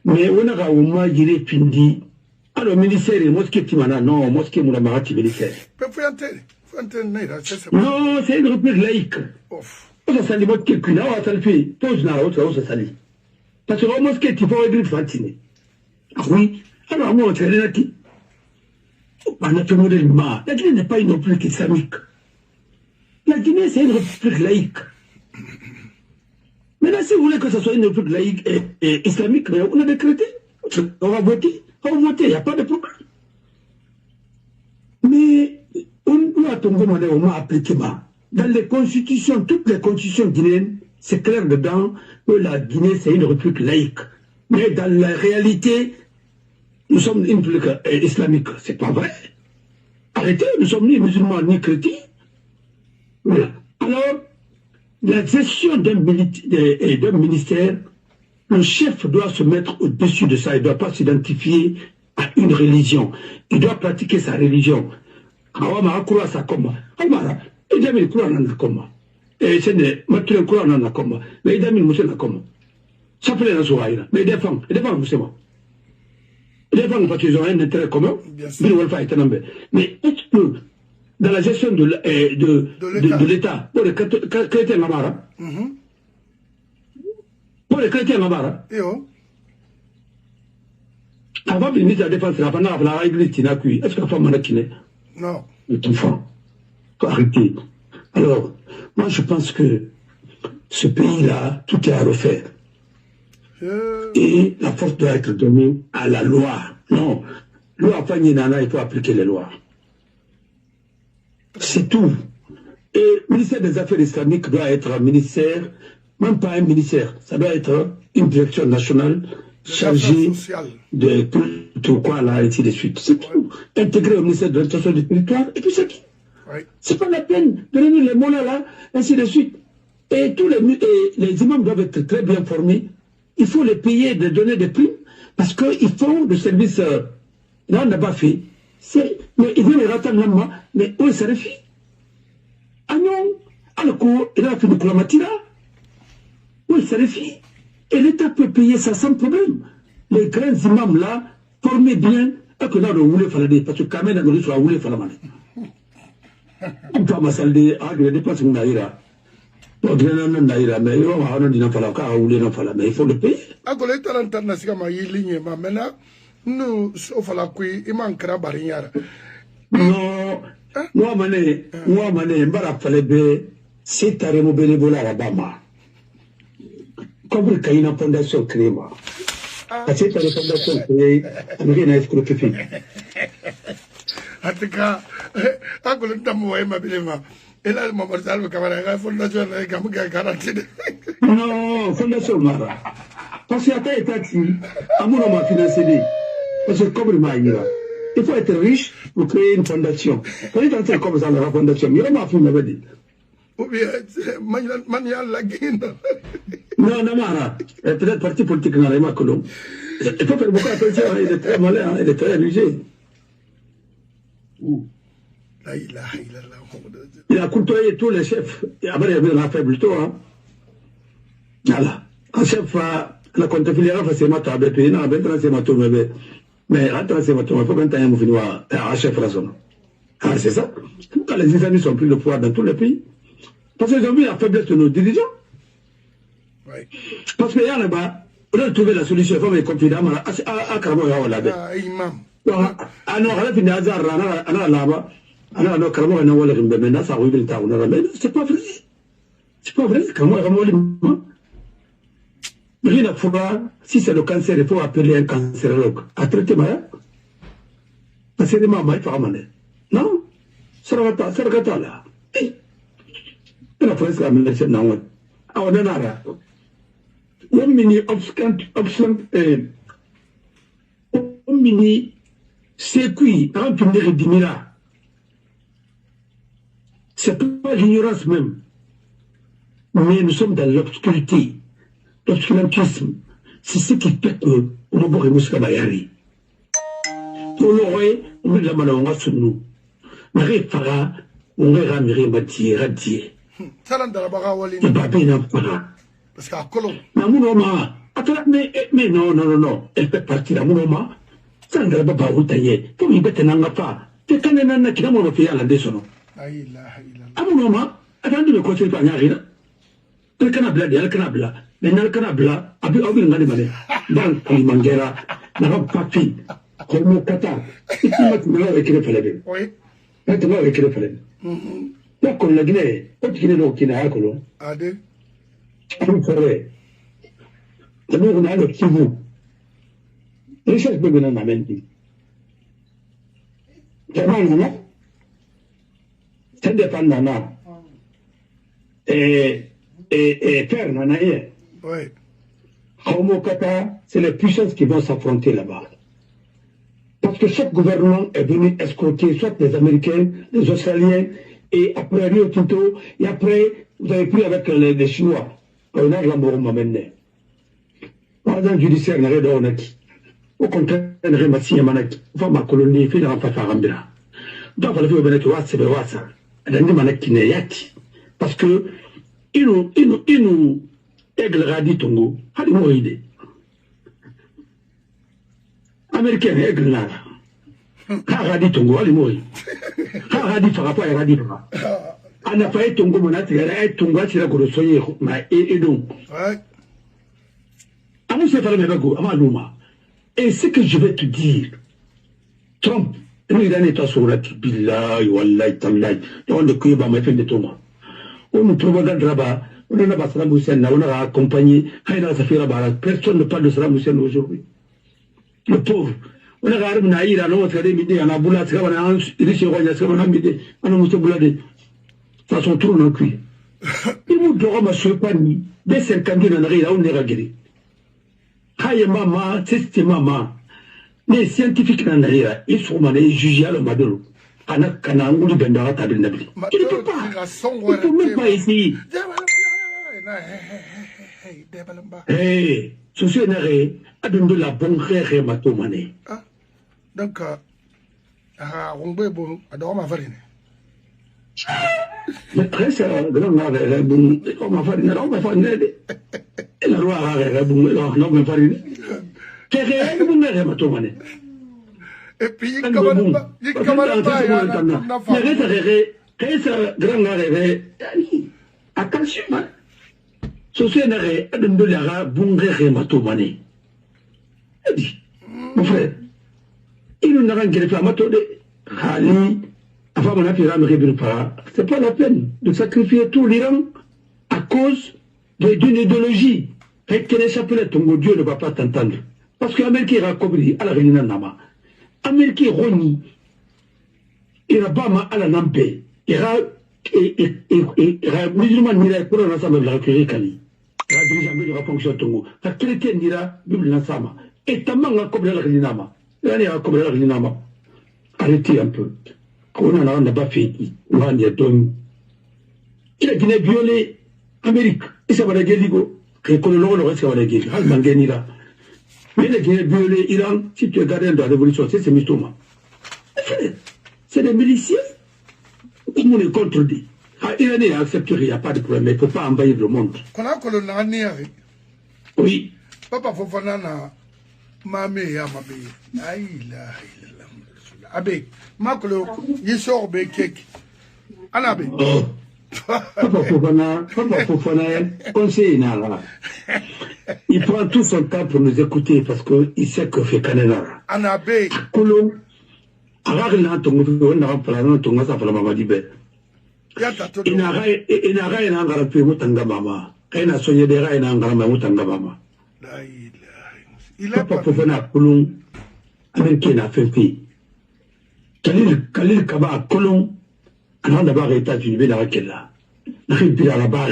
Mais on a au moins giré pindi. Alors, ministère, mosquée Timana, non, mosquée Moulamara qui ministère. Non, c'est une république laïque. Ça s'allie mosquée qui n'a pas fait. Pose na autre, ça s'allie. Parce que la mosquée, tu peux écrire Fantine. Ah oui. Alors, moi, on là qui. On a fait modèlement. La Guinée n'est pas une république islamique. La Guinée, c'est une république laïque. Maintenant, si vous voulez que ce soit une république laïque et islamique, on a décrété. On va voter. On va voter, il n'y a pas de problème. Mais on doit tomber au moins appliquement. Dans les constitutions, toutes les constitutions guinéennes, c'est clair dedans que la Guinée, c'est une république laïque. Mais dans la réalité, nous sommes une république islamique. C'est pas vrai. Arrêtez, nous sommes ni musulmans ni chrétiens. Voilà. Alors, la gestion d'un ministère, le chef doit se mettre au-dessus de ça. Il ne doit pas s'identifier à une religion. Il doit pratiquer sa religion. Et c'est des matériaux courants dans la combat. Mais il a mis le monsieur dans la combat. Ça fait les soirées. Mais il défend vous, c'est bon. Il défend parce qu'ils ont un intérêt commun. Mais est-ce que dans la gestion de l'État, pour les chrétiens Namara, pour les chrétiens Namara, avant le ministre de la Défense, la église Tinakui, est-ce que la femme en a kiné? Non. Tout enfant. Faut arrêter. Alors, moi je pense que ce pays-là, tout est à refaire. Et la force doit être donnée à la loi. Non. Loi Nana, il faut appliquer les lois. C'est tout. Et le ministère des Affaires islamiques doit être un ministère, même pas un ministère, ça doit être une direction nationale chargée de tout quoi là, et ainsi de suite. C'est tout. Intégrer au ministère de l'Administration du territoire, et puis c'est tout. C'est pas la peine de donner les mots là, ainsi de suite. Et tous les imams doivent être très bien formés. Il faut les payer, de donner des primes, parce qu'ils font le service. Là, on n'a pas fait. Mais ils viennent les rater mais où ça refait? Ah non, à le coup, il a fait le Kulamatira. Où ça refait? Et l'État peut payer ça sans problème. Les grands imams là, formés bien, et que là, on voulait faire parce que quand même, on voulait faire la manette. On peut m'assaler, les dépenses qu'on a eu là. Mais il faut le payer. Nous, sauf la qui, il manquera barrière. Non, moi, mané, Mbarafalebe, c'est à remobeler à la Bama. Comme il y a une fondation créée, moi. C'est à la fondation créée, on vient à escroquer. En tout cas, à quoi le temps où est ma belle-mère? Et là, mon mortal, camarade, fondation, garantie. Non, fondation Mara. Parce qu'il y a des taxis, à mon homme financé. Parce que comme il faut être riche pour créer une fondation. Quand il est comme ça, la fondation, il y a un film avait dit. Ou bien, manial la guine. Non, Mara. Peut-être parti politique dans les Macron. Il faut faire beaucoup attention, il est très malin, il est très religieux. Il a côtoyé tous les chefs. Après, il y avait la faible taux. Voilà. Un chef, la comptabilité, c'est ma table, puis il a c'est ma table. Mais attends, c'est votre il faut quand même finir à chef raison. Ah, c'est ça. Quand les islamistes ont pris le pouvoir dans tous les pays, parce qu'ils ont vu la faiblesse de nos dirigeants. Oui. Parce qu'il y a là-bas, on a trouvé la solution, il faut me confier à Karamo Yawalabe. Ah non, elle a fini à Zara, là-bas. Alors, Karamo Yawalabe, maintenant, ça arrive le temps. Mais c'est pas vrai. C'est pas vrai, Karamo Yawalabe. Rien à faire, si c'est le cancer, il faut appeler un cancérologue. À traiter ma parce que maman, il faut ramener. Non? Saragata là. Et la presse a mis le nom. Ah, on en a là. Un mini obscant, un mini sécuit, un premier dimira. C'est pas l'ignorance même. Mais nous sommes dans l'obscurité. L'obscurantisme, c'est ce qui fait que on va remonter à Yari. Pour l'oreille, on met la main en sur nous. Marie Farah, on va ramener Mathieu, Radier. Ça dans la barre Wally. Il va bien faire. Parce qu'à Colomb. Mais non. Elle fait partie de mon maman. Ça ne va pas vous tailler. Comme il peut n'en pas. Tu connais un qui n'a pas fait à la descente. Aïe, à mon maman, attendez le conseil par Yarina. Elle canabla, elle canabla. Mais dans le canabla, à bien envie de m'aller. Dans le mangera, n'a pas papi. Comme au Qatar. Il m'a dit avec le palais. Oui. Maintenant avec le palais. Donc, on a Guinée, on Guinée, on Guinée, on a Guinée, on a le Kivu. Richesse de Guinée, on a menti. C'est pas un c'est indépendant. Et faire, on a rien. Oui. Homo Kata, c'est les puissances qui vont s'affronter là-bas. Parce que chaque gouvernement est venu escroquer soit les Américains, les Australiens, et après Rio Tinto, et après, vous avez pris avec les Chinois. On a l'amour maintenant. Par exemple, judiciaire, n'a rien d'honnête. Au contraire, n'a rien de manaki. Enfin, ma colonie, il faut faire farambira. Donc, il faut que vous c'est le wasa. Il y a des manaki qui yati. Parce que, il nous, aigle radi tongo, hali mo ide. Américain, aigle nara. Ha radi tongo, hali mo ide. Ha radi farapa, radi farapa. Ana fa tongo monati, tongo atira ko soye ma et donc. Ouais. Amu se fala mebago, ama luma. Et ce que je vais te dire, Trump, il a été sur la billahi, wallahi, tallahi. On ne cueille pas ma fin de Thomas. On nous propagande là-bas. On n'a pas Saddam Hussein, on a accompagné, personne ne parle de Saddam Hussein aujourd'hui. Le pauvre. On a regardé Naïra, on a regardé on a boulé, on a riche, on a mis, on a boulé. Ça sont trop non cuit. Il vous doit ma soupani, des 50 000 on est regardé. Haye maman, c'est maman. Les scientifiques n'en arrivent, ils sont jugés à le Maduro. Kana nguli bendara tabi nabili. Tu ne peux pas. Tu ne peux même pas essayer. Hey, ceci est narré. Adonde la bonne rêve matomane. Donc, on peut bon, adore ma farine. Mais très ça, grand narré, bon, ma farine, non, ma farine. Et la loi a bon, non, ma farine. Qu'est-ce que bon rêve matomane? Et puis, il commande pas. Il commande pas. Attention, ceci est narré. Adonde la bonne rêve matomane. Mon frère, il nous n'a rien fait à Matode. Khali, avant mon affaire, c'est pas la peine de sacrifier tout l'Iran à cause d'une idéologie. Et que les chapelets, ton Dieu ne va pas t'entendre. Parce que l'Amérique ira cobri à la Réunion Nama. Amérique Roni, il va pas à la Nampe. Il va musulman n'ira pour l'ensemble de la République. Il va diriger de la fonction Tongo. La chrétienne n'ira, Bible l'ensemble. Et tamanga comme la Réunion. Comme la Réunion. Arrêtez un peu. On n'a pas fait. On a dit il a Guinée violé l'Amérique. Et ça va la guéligo. Et qu'on le reste, ça va la guéligo. Mais la Guinée violé l'Iran, si tu es gardien de la révolution, c'est Mistoma. C'est des miliciens. Tout le monde est contre lui. L'Iranais accepterait, il n'y a pas de problème, mais il ne faut pas envahir le monde. Qu'on a colonisé. Oui. Papa Fofanana, Mamé, Yamabe. Aïla. Abe, Makolo, il sort be cake. Anabe. Papa Fofana, conseiller Nara. Il prend tout son temps pour nous écouter parce qu'il sait que fait Canada. Anabe. Kolo, Aragna, ton plan, ton massa pour la maman d'Ibé. Il n'a rien à faire pour Mutangama. Il n'a soigné des rails en Gama Mutangama. Papa Fofana, Kolon, Américain a fait fi. Khalil Kaba, Kolon, avant d'avoir États-Unis, mais dans laquelle là. N'arrive à la barre.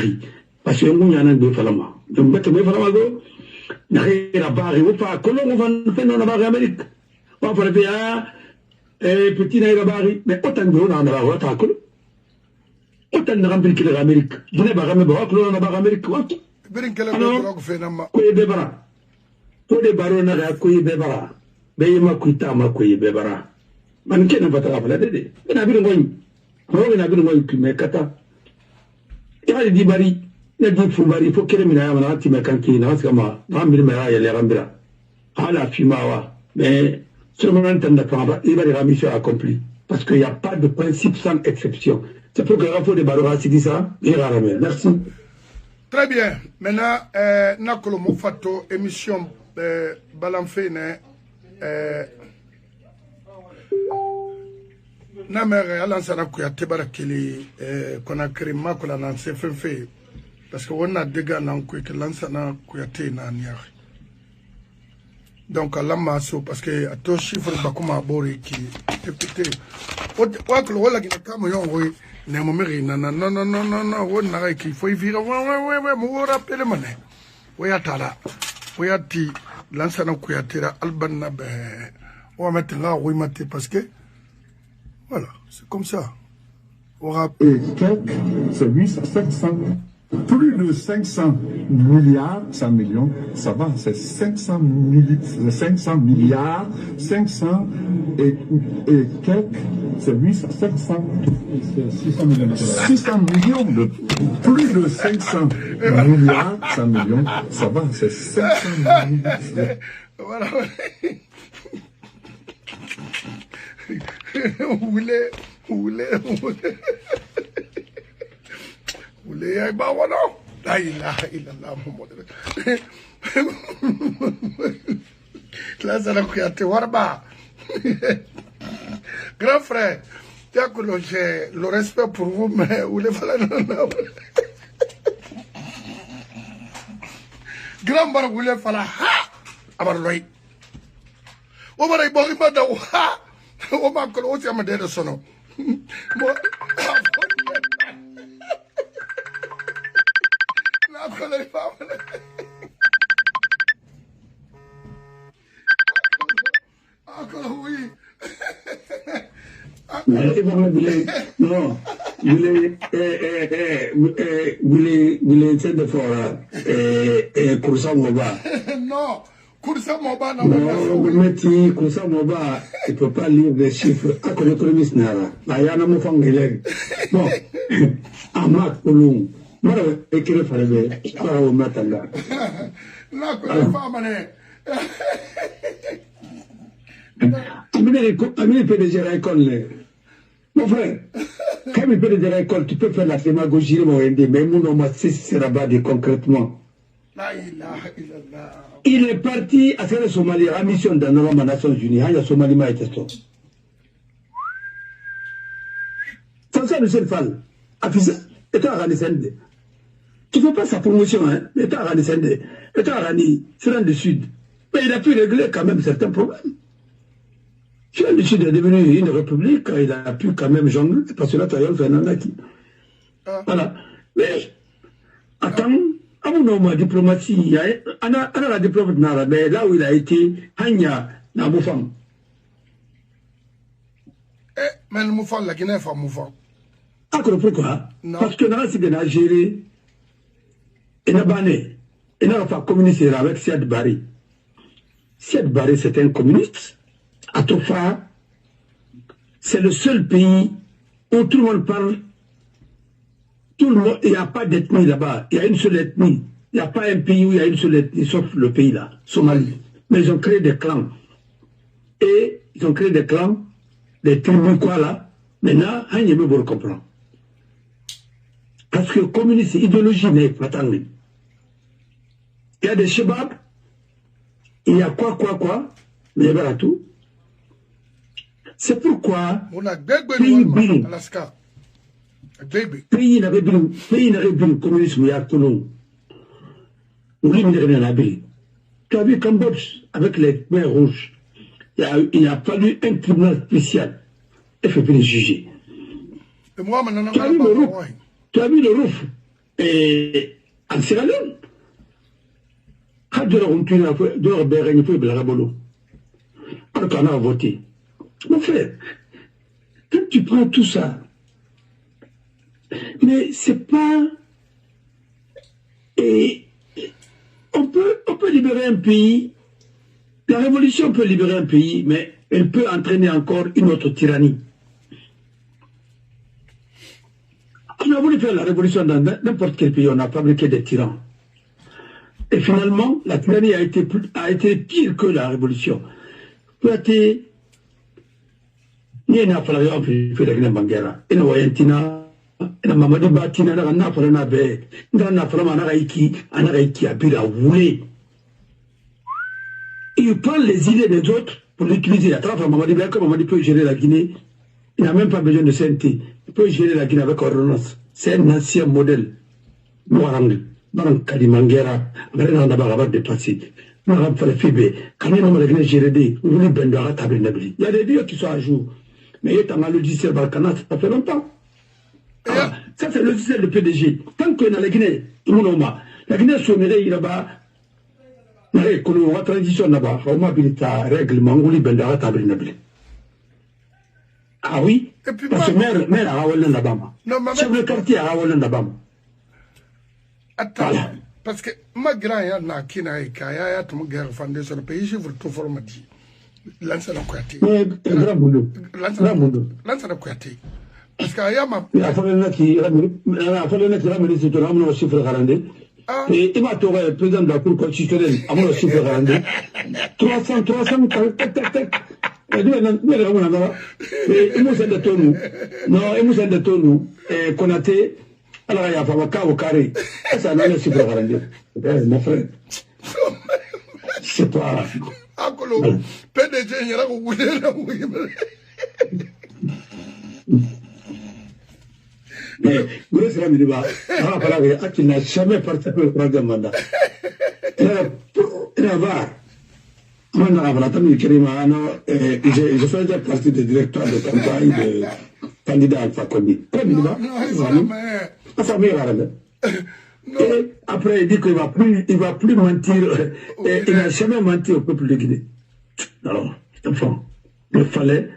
Parce que nous, il y en a deux falama. Donc, bête, mais falama go. N'arrive à la barre. Ou pas, Kolon, on va faire dans la barre Amérique. On va faire, petit n'a la barre. Mais autant de nous, on a la barre, autant Kolon. Autant de remplir que l'Amérique. Je n'ai pas ramené barre, Kolon, on a la barre Amérique. Alors, Koye Bebara. Koye Barona, Koye Bebara. Beyema Kuita, ma Koye Bebara. Man kenn fa tara fala dede ina bi ngoy ro ina bi ngoy ki me kata ya di bari na di fu bari fo kere mina ya na ti me kan ki na sama na mi me ya le rambira ala fi mawa mais seulement tanda pa il va la mission accomplie parce qu'il n'y a pas de principe sans exception. C'est pour que Rafo de Barora s'y dit ça, il ramène. Merci. Très bien. Maintenant, Nakolo Mofato, émission Balanfene. na mere alansana kuyate barakeli Conakry makola na CFF parce que on a dégâts na que lansana kuyate na niari donc alama so parce que ato chiffre bakuma bori qui écoutez wa ko wala gina kama yongo ne mo meri non wona qui faut vivre ouais mo rappelle mané ouais atala ouais ati lansana kuyate albanna be on va mettre là oui maté parce que voilà, c'est comme ça. Et quelques, c'est 800, 700, plus de 500 milliards, 100 millions, ça va, c'est 500 milliards, 500 et quelques, c'est 800, 700, 600 millions de dollars. 600 millions de, plus de 500 milliards, 100 millions, ça va, c'est 500 millions. Voilà. Oulé, ya ba wano la ilaha illallah muhammad la sala kuyate warba grand frère j'ai le respect pour vous mais oulé fala non grand bar oulé fala ha abar loy o baray bo ibada ha o ma ko o ti amade de sono mo la ko le femme encore oui non vous essayer de faire Koursa Moba. Non, Koursa Moba non, Koursa Moba, il ne peut pas lire des chiffres à l'économiste nara. Ayana Mofangele. Bon, Amak Koulou. Moi, écrire Farebe, à au Matanga. La ko le femme Amine PDG à l'école. Mon frère, quand il peut dire à l'école, tu peux faire la démagogie, mais mon nom sera badé concrètement. Il est parti à faire le Somalie, à mission dans les Nations Unies, il y a Somalie, mais il sans ça, le fall, état organisé. Tu ne fais pas sa promotion, hein, état organisé, état organisé, Sudan du Sud. Mais il a pu régler quand même certains problèmes. Sudan du Sud est devenu une république, il a pu quand même jongler, parce que là, tu as un qui. Voilà. Mais, attends, à mon nom, la diplomatie, on a la diplomatie, mais là où il a été, Hanya, na Moufam. Mais le Moufam, la Guinée, c'est Moufam. Pourquoi? Parce que là, c'est de l'Algérie, et n'a pas pas communiqué avec Siad Barry. Siad Barry, c'est un communiste. Atofa, c'est le seul pays où tout le monde parle. Tout le monde, il n'y a pas d'ethnie là-bas. Il y a une seule ethnie. Il n'y a pas un pays où il y a une seule ethnie, sauf le pays là, Somalie. Mais ils ont créé des clans. Et ils ont créé des clans, des tribus quoi là. Maintenant, on ne peut pas comprendre. Parce que le communisme, idéologie n'est pas tant. Il y a des chebabs, il y a quoi, mais il y a tout. C'est pourquoi pays n'avait plus le communisme, il y a tout le monde. Tu as vu Cambodge avec les Khmers rouges. Il a fallu un tribunal spécial. Il faut les juger. Tu as vu le Rouf et en Sierra Leone. Quand on a voté. Mon frère, quand tu prends tout ça, mais c'est pas... Et on peut libérer un pays, la révolution peut libérer un pays, mais elle peut entraîner encore une autre tyrannie. On a voulu faire la révolution dans n'importe quel pays, on a fabriqué des tyrans. Et finalement, la tyrannie a été pire que la révolution. Peut-être ni na fala yo fi la gina bangera ina wayantina ina mamadi batina na fala na be na fala mana raiki ana raiki abira voulé. Il prend les idées des autres pour l'utiliser à travers mamadi be comme mamadi peut gérer la Guinée Il n'a même pas besoin de CNT. Il peut gérer la Guinée avec ordonnance. C'est un ancien modèle. Noirang, Kadimangera, Brena Nabaraba dépassé. Noirang Falfibe, quand on a géré des, on voulait Bendara Tabernabli. Il y a des dieux qui sont à jour. Mais il y a un logiciel Balkana, ça fait longtemps. Ah, ça c'est le logiciel de PDG. Tant qu'on a la Guinée, tout le monde a. La Guinée sommerait, il y a là-bas. La transition là-bas, on m'a dit ta règlement, on voulait Bendara Tabernabli. Ah oui, parce que mère a Raoul Nabama. Chef de quartier a Raoul Nabama. Attends, parce que ma grand na kina e kaya to guerre foundation pays je vous tout formati. Lança la kwati. Grand boulot. Lança la kwati. Parce que ayama a fallu que la ministre de l'Amour chiffre 42. Et il m'a trouvé le président de la Cour constitutionnelle à mon chiffre 42. 300 il nous de tonu. Non, il nous de tonu. Et Konaté, alors il y a pas au carré. Ça n'a pas si préparé. Mon frère. C'est pas. Akolo, PDG, il y a mais vous savez, il va. Tu n'as jamais participé au troisième mandat. Il va. Moi, je faisais partie des directeurs de campagne de candidat Alpha Condé. Et après, il dit qu'il ne va plus mentir. Il n'a jamais menti au peuple de Guinée. Alors, enfant, il fallait.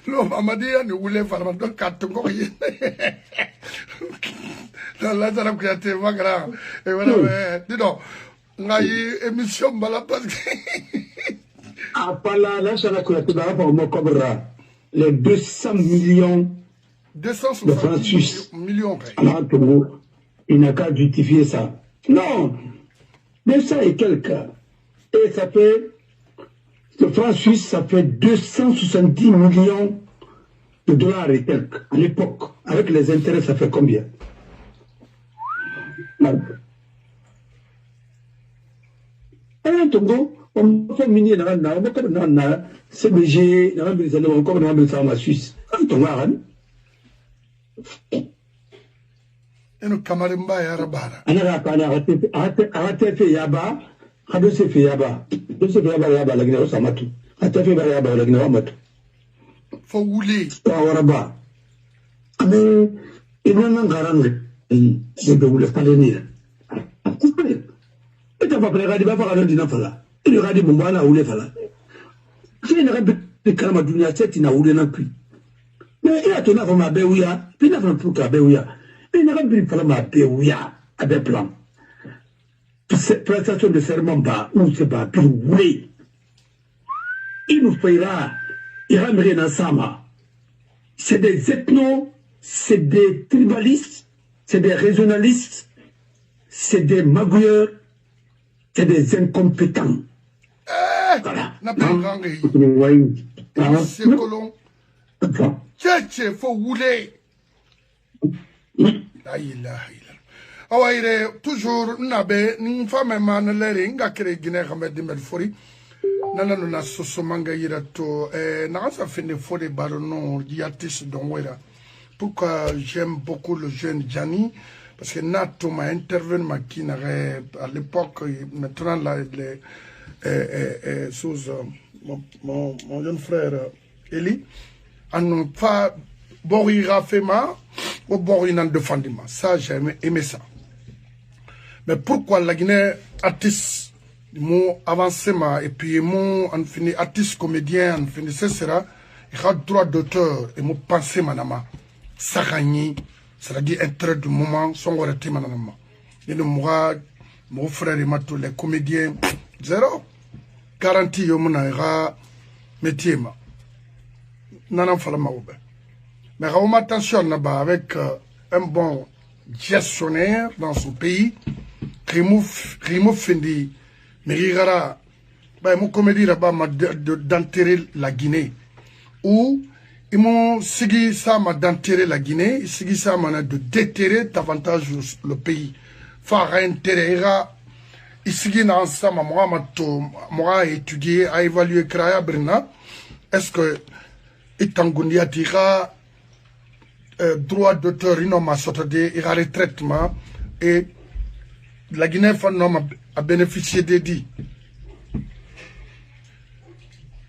Non, Amadia ne voulait pas me donner 4 courriers. Là, ça a créé ma grand. Et voilà, dis donc. Ngayi émission bala parce que apala la sala ko to dara mo kobra les 200 millions de francs suisses alors que il n'a qu'à justifier ça. Non, 200 et quelques. Et ça fait le franc suisse, ça fait 270 millions de dollars et quelques à l'époque. Avec les intérêts, ça fait combien? Un Togo, on fait miner dans la CBG, dans la Suisse. Un Togo, et nous Kamarimba et Arabara. On a fait Yaba, a deux fait Yaba. Deux fait Yaba, la Guinée, Samatu. A fait Yaba, la Guinée, Matu. Faut rouler. Araba. Mais il n'y a pas de garant. C'est de vous le faire venir. Et tu vas pas regarder, va pas regarder dans fala. Il regarde mon bana ou les fala. C'est une règle de Kalamadounia, c'est une aoulée non plus. Mais il a tourné à ma béouya, puis il a fait pour la béouya. Il n'a pas pu faire ma béouya à des plans. Cette prestation de serment bas, ou c'est pas plus oui. Il nous payera, il ramène dans Sama. C'est des ethnos, c'est des tribalistes, c'est des régionalistes, c'est des magouilleurs. C'est des incompétents. Voilà. C'est colon. Tchétché, faut rouler. Awaïre, toujours, n'abe, ni femme man l'air, n'a créé Guinée, Hamed Melfori. Nana na sosomanga irato, n'a pas fait des faux des barons, d'artistes d'Onwera. Pourquoi j'aime beaucoup le jeune Gianni? Parce que Nato m'a intervenu à l'époque, maintenant, sous mon jeune frère Eli, on pas Borira Fema ou Borina de Fandima. Ça, j'ai aimé ça. Mais pourquoi la Guinée artiste, mon avancement, et puis mon artiste comédien, on finit, ce sera, il a droit d'auteur, et mon pensée, manama, Sarani. C'est-à-dire un trait du moment, son arrêté maintenant. Et le moi, mon frère et tous les comédiens, zéro. Garantie, au mon métier. N'en fallait pas. Mais on attention avec un bon gestionnaire dans son pays, Rimo Fendi, mais Rigara, mon comédie là-bas m'a d'enterrer la Guinée. Ou ils m'ont signé ça d'enterrer la Guinée, ils signé ça de déterrer davantage le pays. Faire intérêt, ils signé ça moi étudié, à évaluer Kraya Brina. Est-ce que Itangundiati, droit d'auteur, il m'a sorti, il a retraitement, et la Guinée a bénéficié des dits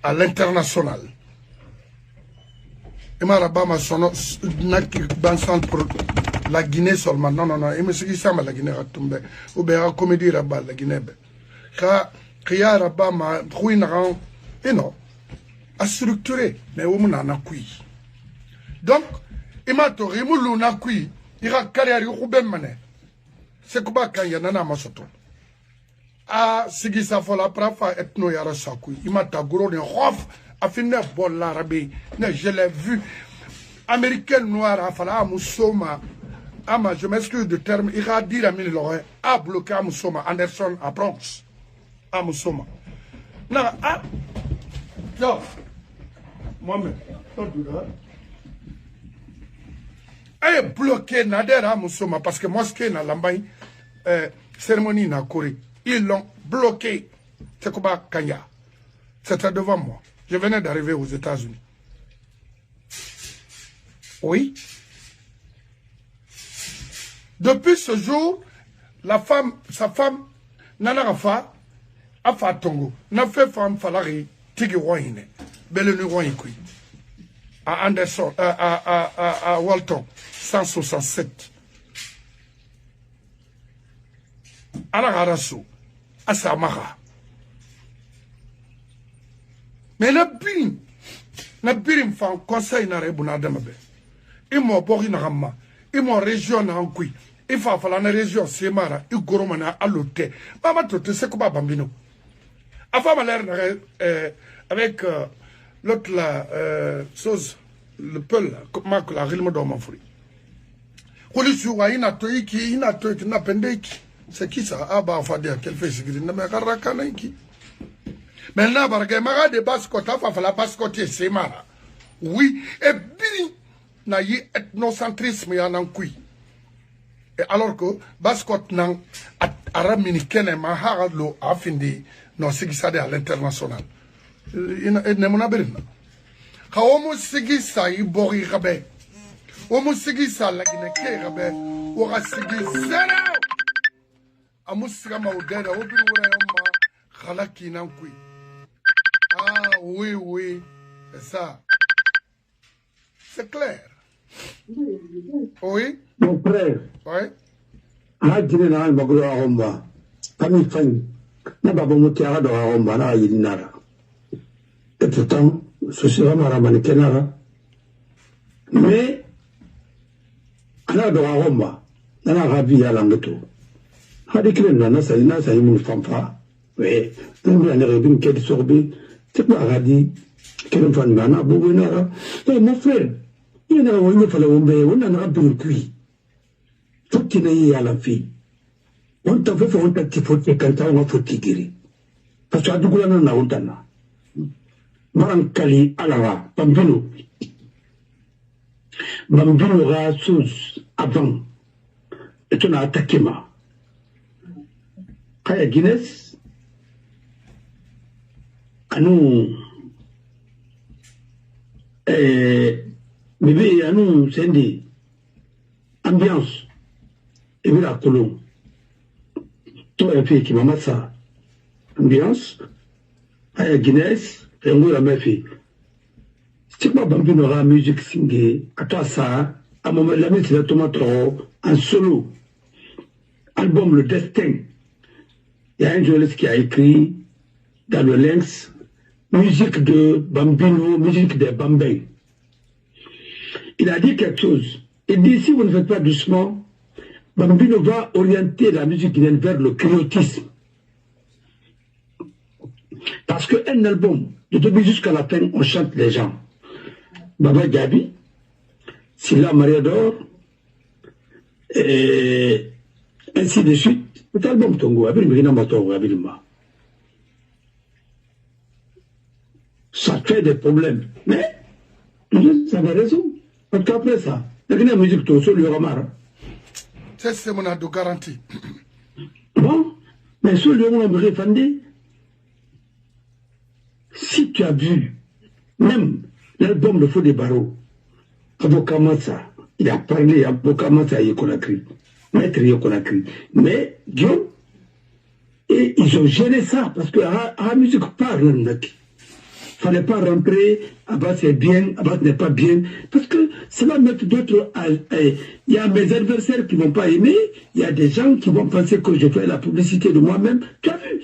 à l'international. Et ma rabama sono bansan pour la Guinée seulement. Non, non, non. Et monsieur qui s'appelle la Guinée a tombé. Ou bien la comédie rabat la Guinée. Qui a rabama, ruinant, et non. A structuré. Mais où m'en a kui. Donc, il m'a toré, il m'a kui. Il a carrière, il a mané. C'est quoi quand il y a un amasoto. Ah, sigi sa fola prafa etno yara sakui. Il m'a tagoro de rof. A fini bon l'Arabie. Je l'ai vu. Américain noir a fallu à Moussoma. Je m'excuse du terme. Il a dit à Mille a bloqué à Moussoma. Anderson à Bronx. À Moussoma. Non, ah. Non. Moi-même. Don't do that. Et bloqué Nader à Moussoma. Parce que mosquée n'a l'ambaye. Cérémonie n'a couru. Ils l'ont bloqué. C'est comme Kanya. C'était devant moi. Je venais d'arriver aux États-Unis. Oui. Depuis ce jour, sa femme, Nana Rafa, a fait Tongo. N'a fait femme Falari, Tigi Roine, Belenu Roine, à Anderson, à Walton, 167. À la Harasso, à Samara. Mais na birim fan conseil na rebuna damabe e mo bori na hamma e mo région na hankui e fa fala na région semara e goroma na alote mama to se ko bambino afa malaire na avec l'autre la chose le peul comment que la rilmo do ma furi koli suwa ina to iki na pendeki c'est qui ça aba fa dire quel fait sigiri na me karaka na iki. Maintenant, parce que maga de Bascotte, il faut la Bascotte, c'est mara. Oui, et bien, na y ethnocentrisme ya nan kui. Et alors que Bascotte nan aramini kene mahara lo afindi no sigisade à l'international. Ne mona berina. Ka omo sigisa i bori rabe. Omo sigisa la gine ke rabe. Ora sigisera. Amusika ma odeda obi wora yoma khalaki nan kui. Ah oui, oui, c'est ça. C'est clair. Oui. Mon frère. Oui. Ah, je n'ai pas de Romba. Comme il fait, n'a pas de motiara de Romba, là, il n'y a pas. Et pourtant, ce sera Maramani Kenara. Mais, on a de Romba, on a ravi à l'angeto. Hadikren, on a ça, il y a une femme. Oui, on a une quête sorbée. C'est pas radis. Quel enfant mana, boubenara. Mon frère, il y en a un qui fait on a un peu de cuit. Tout qui n'est à la fille. On t'a fait un petit fautier quand on a foutu guéri. Parce que à tout le monde a ontana. Maran Kali Alara, Bambino. Bambino ra sous avant. Et on a attaqué ma. Kaya Guinness. Nous, bébé, nous, c'est une ambiance. Et puis la colonne. Toi, un fille qui m'a mis ça. Ambiance. À la Guinness, et on la même fille. C'est pas Bambino la musique singée. À toi, ça, à un moment, la musique, c'est la tomate en solo. Album Le Destin. Il y a un journaliste qui a écrit dans le Lynx. Musique de Bambino, musique de Bambay. Il a dit quelque chose. Il dit, si vous ne faites pas doucement, Bambino va orienter la musique guinéenne vers le criotisme. Parce qu'un album, de début jusqu'à la fin, on chante les gens. Baba Gabi, Silla Maria d'Or, et ainsi de suite. Cet album, Tongo, ça fait des problèmes. Mais, ça avait raison. Parce qu'après ça, la musique, tout ça, lui aura. C'est mon ado garantie. Bon, mais ce lieu, on a refondé. Si tu as vu, même L'album Le Faux des Barreaux, avocat Massa, il a parlé, avocat Massa Yekonakri, maître Yekonakri. Mais Dieu, et ils ont gêné ça, parce que la musique parle, il ne fallait pas rentrer, Abbas est bien, Abbas n'est pas bien, parce que ça va mettre d'autres... Il y a mes adversaires qui ne vont pas aimer, il y a des gens qui vont penser que je fais la publicité de moi-même. Tu as vu?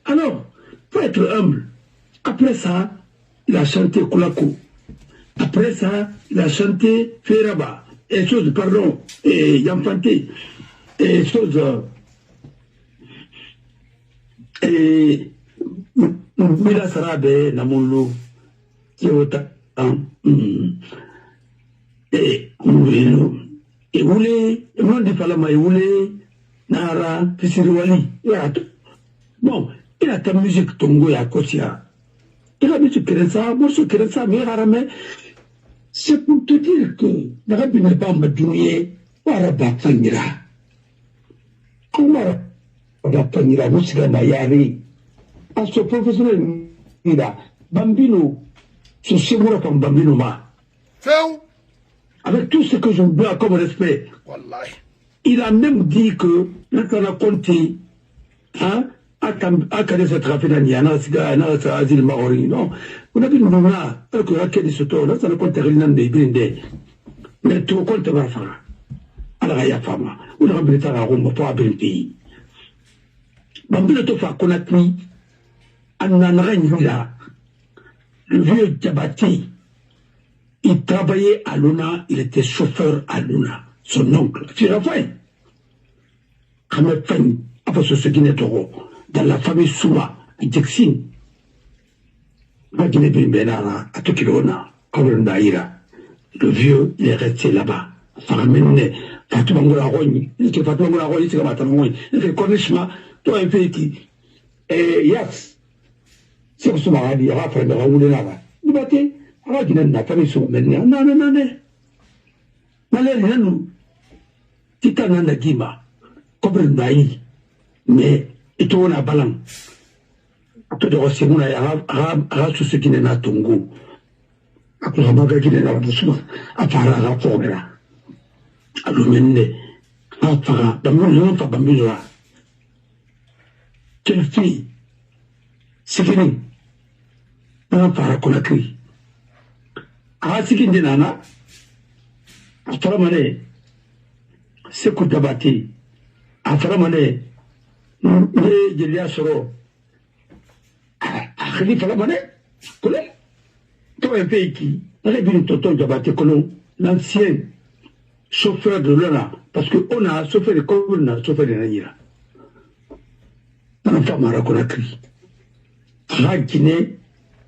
Alors, il faut être humble. Après ça, il a chanté Koulako. Après ça, il a chanté Feraba. Et chose, pardon, et Yamfanté. Et chose... Et... Mila Sarabe, Namolo, Kiota, et Moulino, et Moulé, et moi de Falama, et Moulé, Nara, Fissiriwali, bon, il a ta musique Tongo et Akosia. Il a mis sur Kérensa, moi sur Kérensa, mais Rarame, c'est pour te dire que l'Arabe n'est pas Madouye, ou Araba Fanira. Comment Araba Fanira, vous serez Mayari? À ce professeur, il a Bambino, ce Segura comme Bambino Ma. Avec tout ce que je dois comme respect, il a même dit que quand on a compté, hein, à Kade se trafique à Niana, à Azil Maori, non. On a vu nous là, alors que Kade se tourne, là, ça ne compte rien de Brinde. Mais tout compte va faire. Alors, il y a femme. On a ramené ça à Rome pour abrir le pays. Bambino Tofa, qu'on a pris. Le vieux Djabati, il travaillait à Luna, il était chauffeur à Luna, son oncle, Firafay. Kamefay, après ce Guinée-Toro, dans la famille Souma, à Djeksin, à Guinée-Benara, à Tokilona, comme Daïra. Le vieux, il est resté là-bas. Faramene, Fatou Mangola Rogni, il était Fatou Mangola Rogni, c'est comme Atanoué, il était Konishma, toi un pays qui, et Yax. C'est que ce m'a dit, il va faire de la roule là-bas. Il va dire, il va dire, il va faire de la roule. Non, non, non, non. Malheureusement, nous, Tita Nanda Gima, comme le Naï, mais il tourne à Balan. Après de recevoir, il y a tout ce qui n'est pas Tongo. Après, il y a qui n'est pas Tongo. Après, il y a Formé là. Alors, maintenant, après, Bambino là. Quelle fille, c'est fini. On fara Conakry. A cikin dinana, a fara mane, c'est que Dabati, a fara mane, ne Jelia Soro, a Khali fara mane, Colon, toi un pays qui, on a vu Tonton Dabati Colon, l'ancien chauffeur de l'ONA, parce qu'on a chauffeur de Colon, on a chauffeur de Nanyira. On fara Conakry. A Guinée,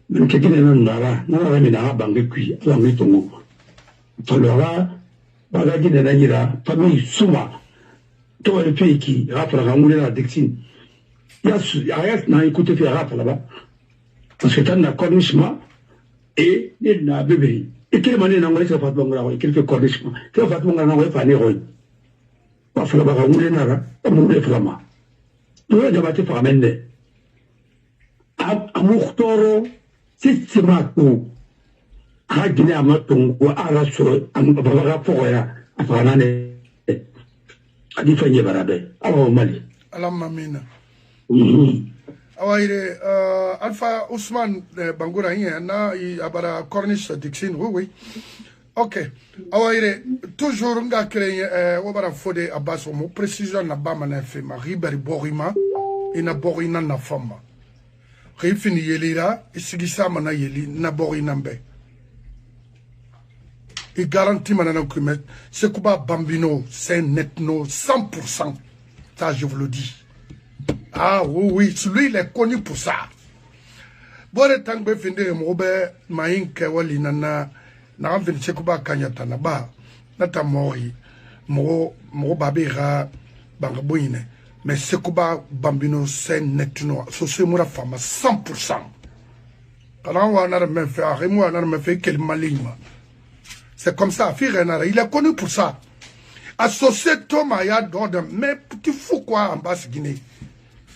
même que Guinée n'a pas mis à Bangui, à la Mitongo. Falora, Baga Guinée n'a pas mis Souma, toi le pays qui rappelle à Moulin à Dixine. Il y a n'a écouté faire rap là-bas. Parce que t'as un cornichement et il n'a bébé. Et quelle manière n'a pas fait Bangla, qu'il fait cornichement. Qu'il fait Bangla, n'a pas fait Néroy. Pas fait la Baga Moulin, pas Moulin Flama. Tu vois, j'ai fait Amende. Amour Toro, c'est Simakou. A Guinée à Maton, ou à la Sour, à Bavapoya, à Fanane, à Diffanie Barabé, au Mali. Alamamina. Awaire, Alpha Ousmane Bangoura, na abara Cornish Dixin, oui. Ok. Awaire, toujours on a créé, Wabara Fode Abbas, mon précision n'a pas manifé, ma Riberi Borima, et n'a Borina na femme. Réfini Yelira, et Sigisa Mana Yeli, Nabori Nambe. Il garantit maintenant que c'est Kuba Bambino, c'est netno 100%. Ça, je vous le dis. Ah oui, celui il est connu pour ça. Bon, le temps que je vais finir, Maïn Kewali Nana, n'a pas fait Kuba Kanyata Naba, Nata Mori, Mo Babira, Bangabouine. Mais c'est Kuba Bambino, c'est netno, c'est moi la femme, 100%. Quand on a même fait, on a même fait quel maligne. C'est comme ça, il est connu pour ça. Associé Thomas Yadon, mais tu fous quoi en basse Guinée?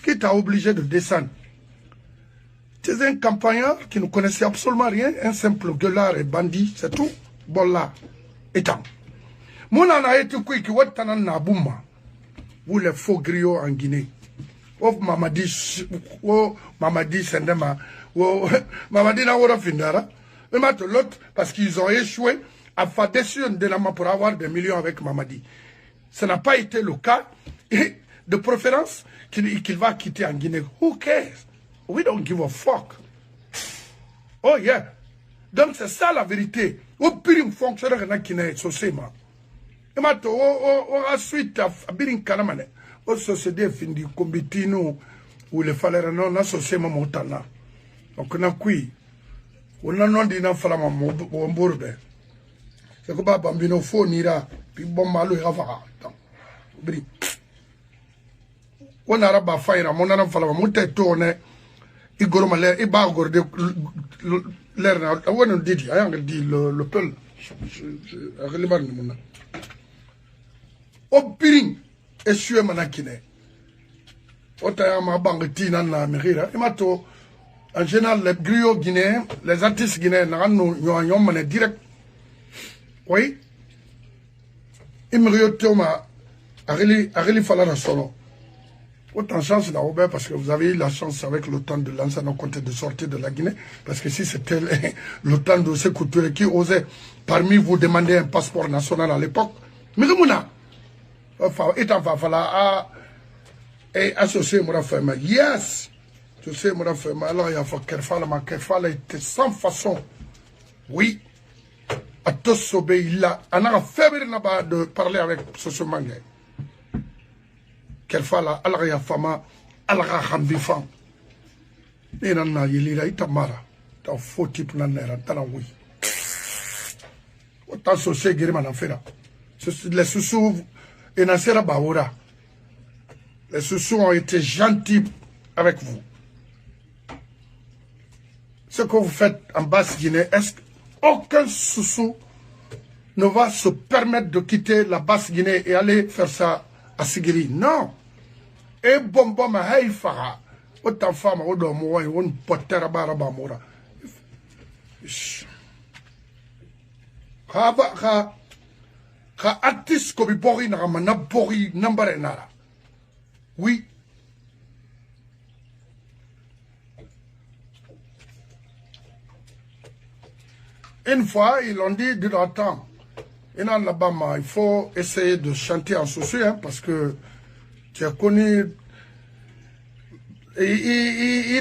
Qui t'a obligé de descendre? C'est un campagnard qui ne connaissait absolument rien, un simple gueulard et bandit, c'est tout. Bon là, étant. Mon ana été qui watanan na bouma. Vous les faux griots en Guinée. Mamadi Sendema, Mamadi Nawara Findara. Mais maintenant l'autre, parce qu'ils ont échoué à faire des de pour avoir des millions avec Mamadi. Ça n'a pas été le cas. Et de préférence, qu'il va quitter en Guinée. Who cares? We don't give a fuck. Oh yeah. Donc c'est ça la vérité. Au pire, un fonctionnaire qui n'est pas sociéma. Et maintenant, ensuite, à Birin Kanamane, au société findi combitino, où les fallait non associer mon montana. Donc on a qui? On a non dit non falama mon bourde. C'est que pas bambino faux nira, puis bon malo et avara. Bri. On a rabat faïra, mon anam falama, mon tête tourne. Igor Malé, et Bagor de l'air, on dit, le peul. Au piring, et suis manakine. Au taillama bangetina na merira. Et mato, en général, les griots guinéens, les artistes guinéens, n'ont mané direct. Oui. Imrio Toma, Areli Falana solo. Autant chance là, parce que vous avez eu la chance avec le temps de lancer nos comptes de sortir de la Guinée. Parce que si c'était le temps de ces couturiers qui osaient parmi vous demander un passeport national à l'époque, mais comment étant fala et associé mon affaire, yes, je sais mon affaire, alors il y a fait Kerfala était sans façon, oui, à tous s'obéir là, on a fait de parler avec ce manga. Kerfala, alors il y a fama, alors il y a Hambifan, et on a yélira itamara, t'as faux type nanera, t'as oui. Autant associé guérimana en fait là, les sous et Nassera Baoura. Les sous ont été gentils avec vous. Ce que vous faites en Basse-Guinée, est-ce qu'aucun sous ne va se permettre de quitter la Basse-Guinée et aller faire ça à Sigiri? Non. Et bon, ma haïfara. Autant femme, autant moi, on peut terre barabamora. Ka artiste ko bi bori na ma na bori nambare nara. Oui. Une fois, ils ont dit de l'entendre. Et en Alabama, il faut essayer de chanter en souci, hein, parce que tu as connu.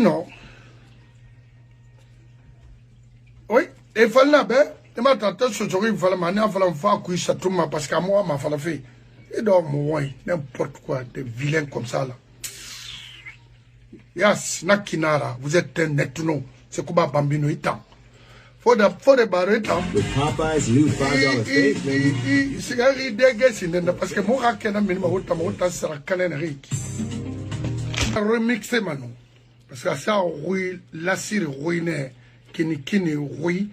Non. Oui, et fallait là, ben. Et maintenant, il fallait parce qu'à moi, ma fallait faire. Et donc, moi, n'importe quoi, des vilains comme ça, là. Yes, Nakinara, vous êtes un netno. C'est quoi, Bambino, itam. Faut des barres, itam. The Popeye's new $5 steak menu. C'est un idée, parce que moi, je suis un sera canenrique. Remixer, Manon. Parce que ça, oui, la cire ruinée, kini, oui.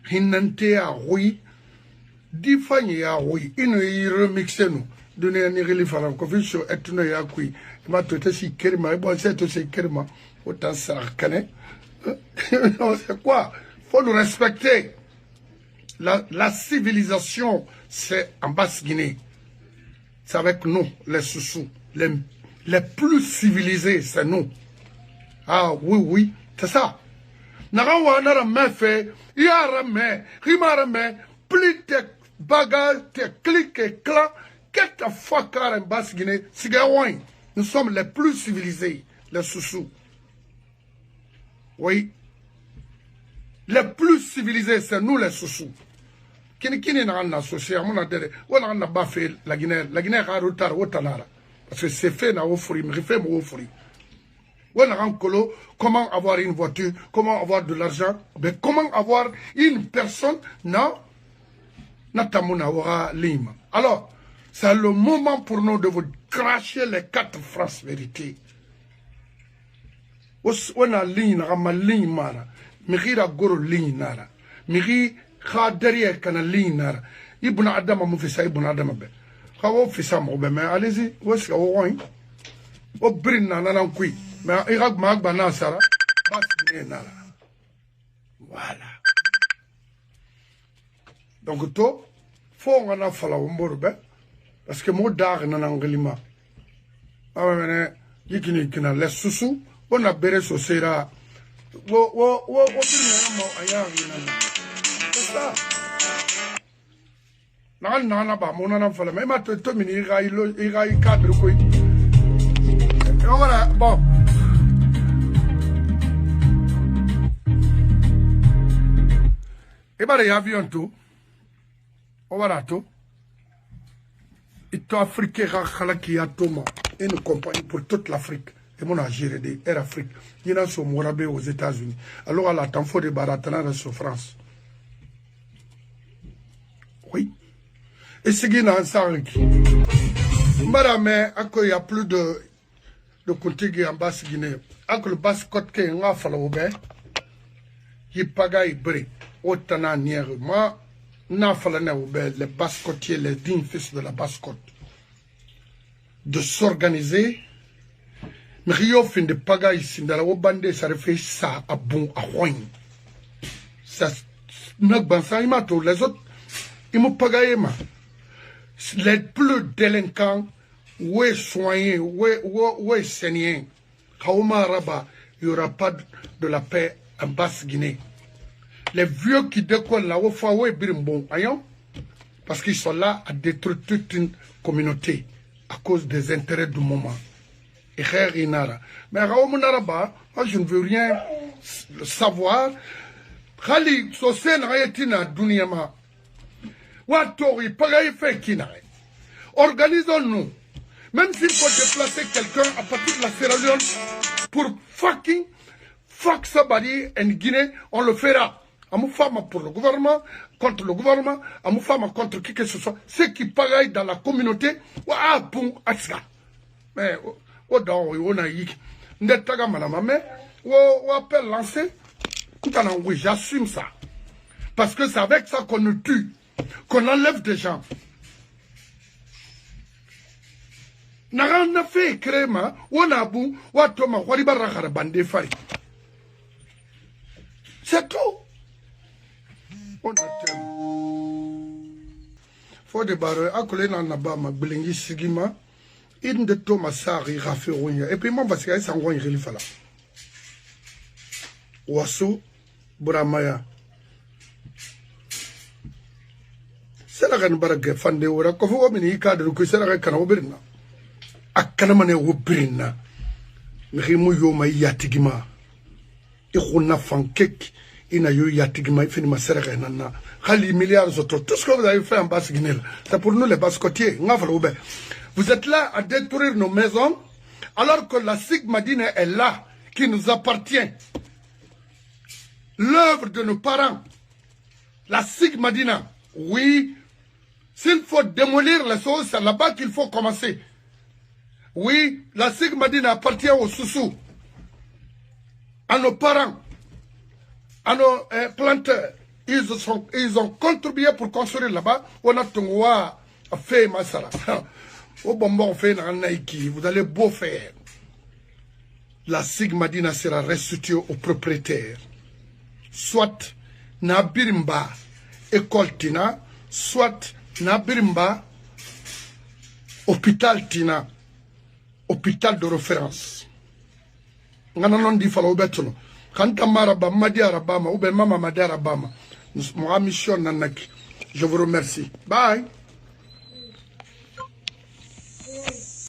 Hinante a oui, Difani a oui, ino y remixé nous. Donner un irrelevant, confusion et tout ya qui. Ma tête si kerma, et bon, c'est aussi kerma, autant ça canet. Non, c'est quoi? Faut nous respecter. La civilisation, c'est en Basse-Guinée. C'est avec nous, les sous-sous. Les plus civilisés, c'est nous. Ah oui, c'est ça. Narawa nara mefe, yara me, rimara me, plus tes bagages, tes clics et clans, get the fuck out en Basse-Guinée, Sigaouin. Nous sommes les plus civilisés, les sous-sous. Oui. Les plus civilisés, c'est nous les sous-sous. Kini n'a rien associé, on a dit, on a pas fait la Guinée a retard au Tanara. Parce que c'est fait na offrir, mais fait mon offrir. Comment avoir une voiture, comment avoir de l'argent, mais comment avoir une personne, non, alors, c'est le moment pour nous de vous cracher les 4 francs vérité. On a ligne, on a ligne, Miri goro ligne, Miri derrière kana ligne, Ibn Adam a fait ça, Ibn Adam be. How fait ça, mais allez-y, où est-ce que vous voyez? Au brin, nan, mais il y a un Sara. Voilà. Donc, to, faut on a fallu un borbe, parce que moi d'art n'en anglima. Ah ouais, yikini kina les sous, on a béré sur sera. C'est ça. Non, pas mon enfant, mais ma tête, il y a cadre. Voilà, bon. Et bien, il y a avion tout. On va là tout. Et tout Africain qui a tout une compagnie pour toute l'Afrique. Et mon a géré des Air Afrique. Il y en a sur Morabé aux États-Unis. Alors, à la temps, il faut des baratana de souffrance. Oui. Et c'est qui n'a pas madame, il y a plus de contigues en Basse-Guinée. Avec le basse-côte qui est en Falloubé, il pagaille bré. Autant à nier. Moi, n'a fallu les basse-côtiers, les dignes fils de la basse-côte, de s'organiser. Mais Rio fin de pagaille ici, dans la Obande, ça refait ça à bon, à Rouen. Ça, n'a pas les autres, ils m'ont pagaillé, les plus délinquants, ouais soignés, ouais saignés, Kaouma Rabat, il n'y aura pas de la paix en Basse-Guinée. Les vieux qui décollent là, parce qu'ils sont là à détruire toute une communauté à cause des intérêts du moment. Et mais moi, je ne veux rien savoir. Khali, Sosen Rayetina Duniama. Watori, Pagaï Fekina. Organisons-nous. Même s'il faut déplacer quelqu'un à partir de la Sierra Leone pour fuck somebody en Guinée, on le fera. À mon femme pour le gouvernement, contre le gouvernement, à mon femme contre qui que ce soit. Ceux qui pagaillent dans la communauté, ah, bon, aska. Mais, on a eu. N'etaga madame, mais, on appelle lancer. Oui, j'assume ça. Parce que c'est avec ça qu'on nous tue, qu'on enlève des gens. N'a rien fait, créma, on a bou, ou à Thomas, ou à Libara, bandé faille. C'est tout. On a tellement. Faut des barres, à coller dans la bama, blingi sigima, in de Thomas Sari, Raferounia, et puis moi, parce qu'il y a un roi, il fallait. Ouasso, Buramaya. C'est la reine Baragé, fan de Ora, quand vous avez un cadre que c'est la reine Canaobrina. A Canamane Obrina. Rimuyo ma yatigima. Irona fankek. Ina yo yatigima, il finit ma serre nana. Khali milliards autres. Tout ce que vous avez fait en Basse-Guinée, c'est pour nous les Basse-Côtiers. Vous êtes là à détruire nos maisons, alors que la Sigmadine est là, qui nous appartient. L'œuvre de nos parents, la Sigmadina, oui, s'il faut démolir les choses, c'est là-bas qu'il faut commencer. Oui, la Sigmadina appartient aux Soussous, à nos parents, à nos planteurs. Ils ont contribué pour construire là-bas. On a Tongwa fait Massara. Au bonbon fait Naiki, vous allez beau faire. La Sigmadina sera restituée aux propriétaires. Soit Nabirimba école Tina, soit Nabirimba hôpital Tina, hôpital de référence. Ngananon di fala obetuno. Kanta maraba madi arabama ou ben mama madi arabama. Moi mission nanaki. Je vous remercie. Bye.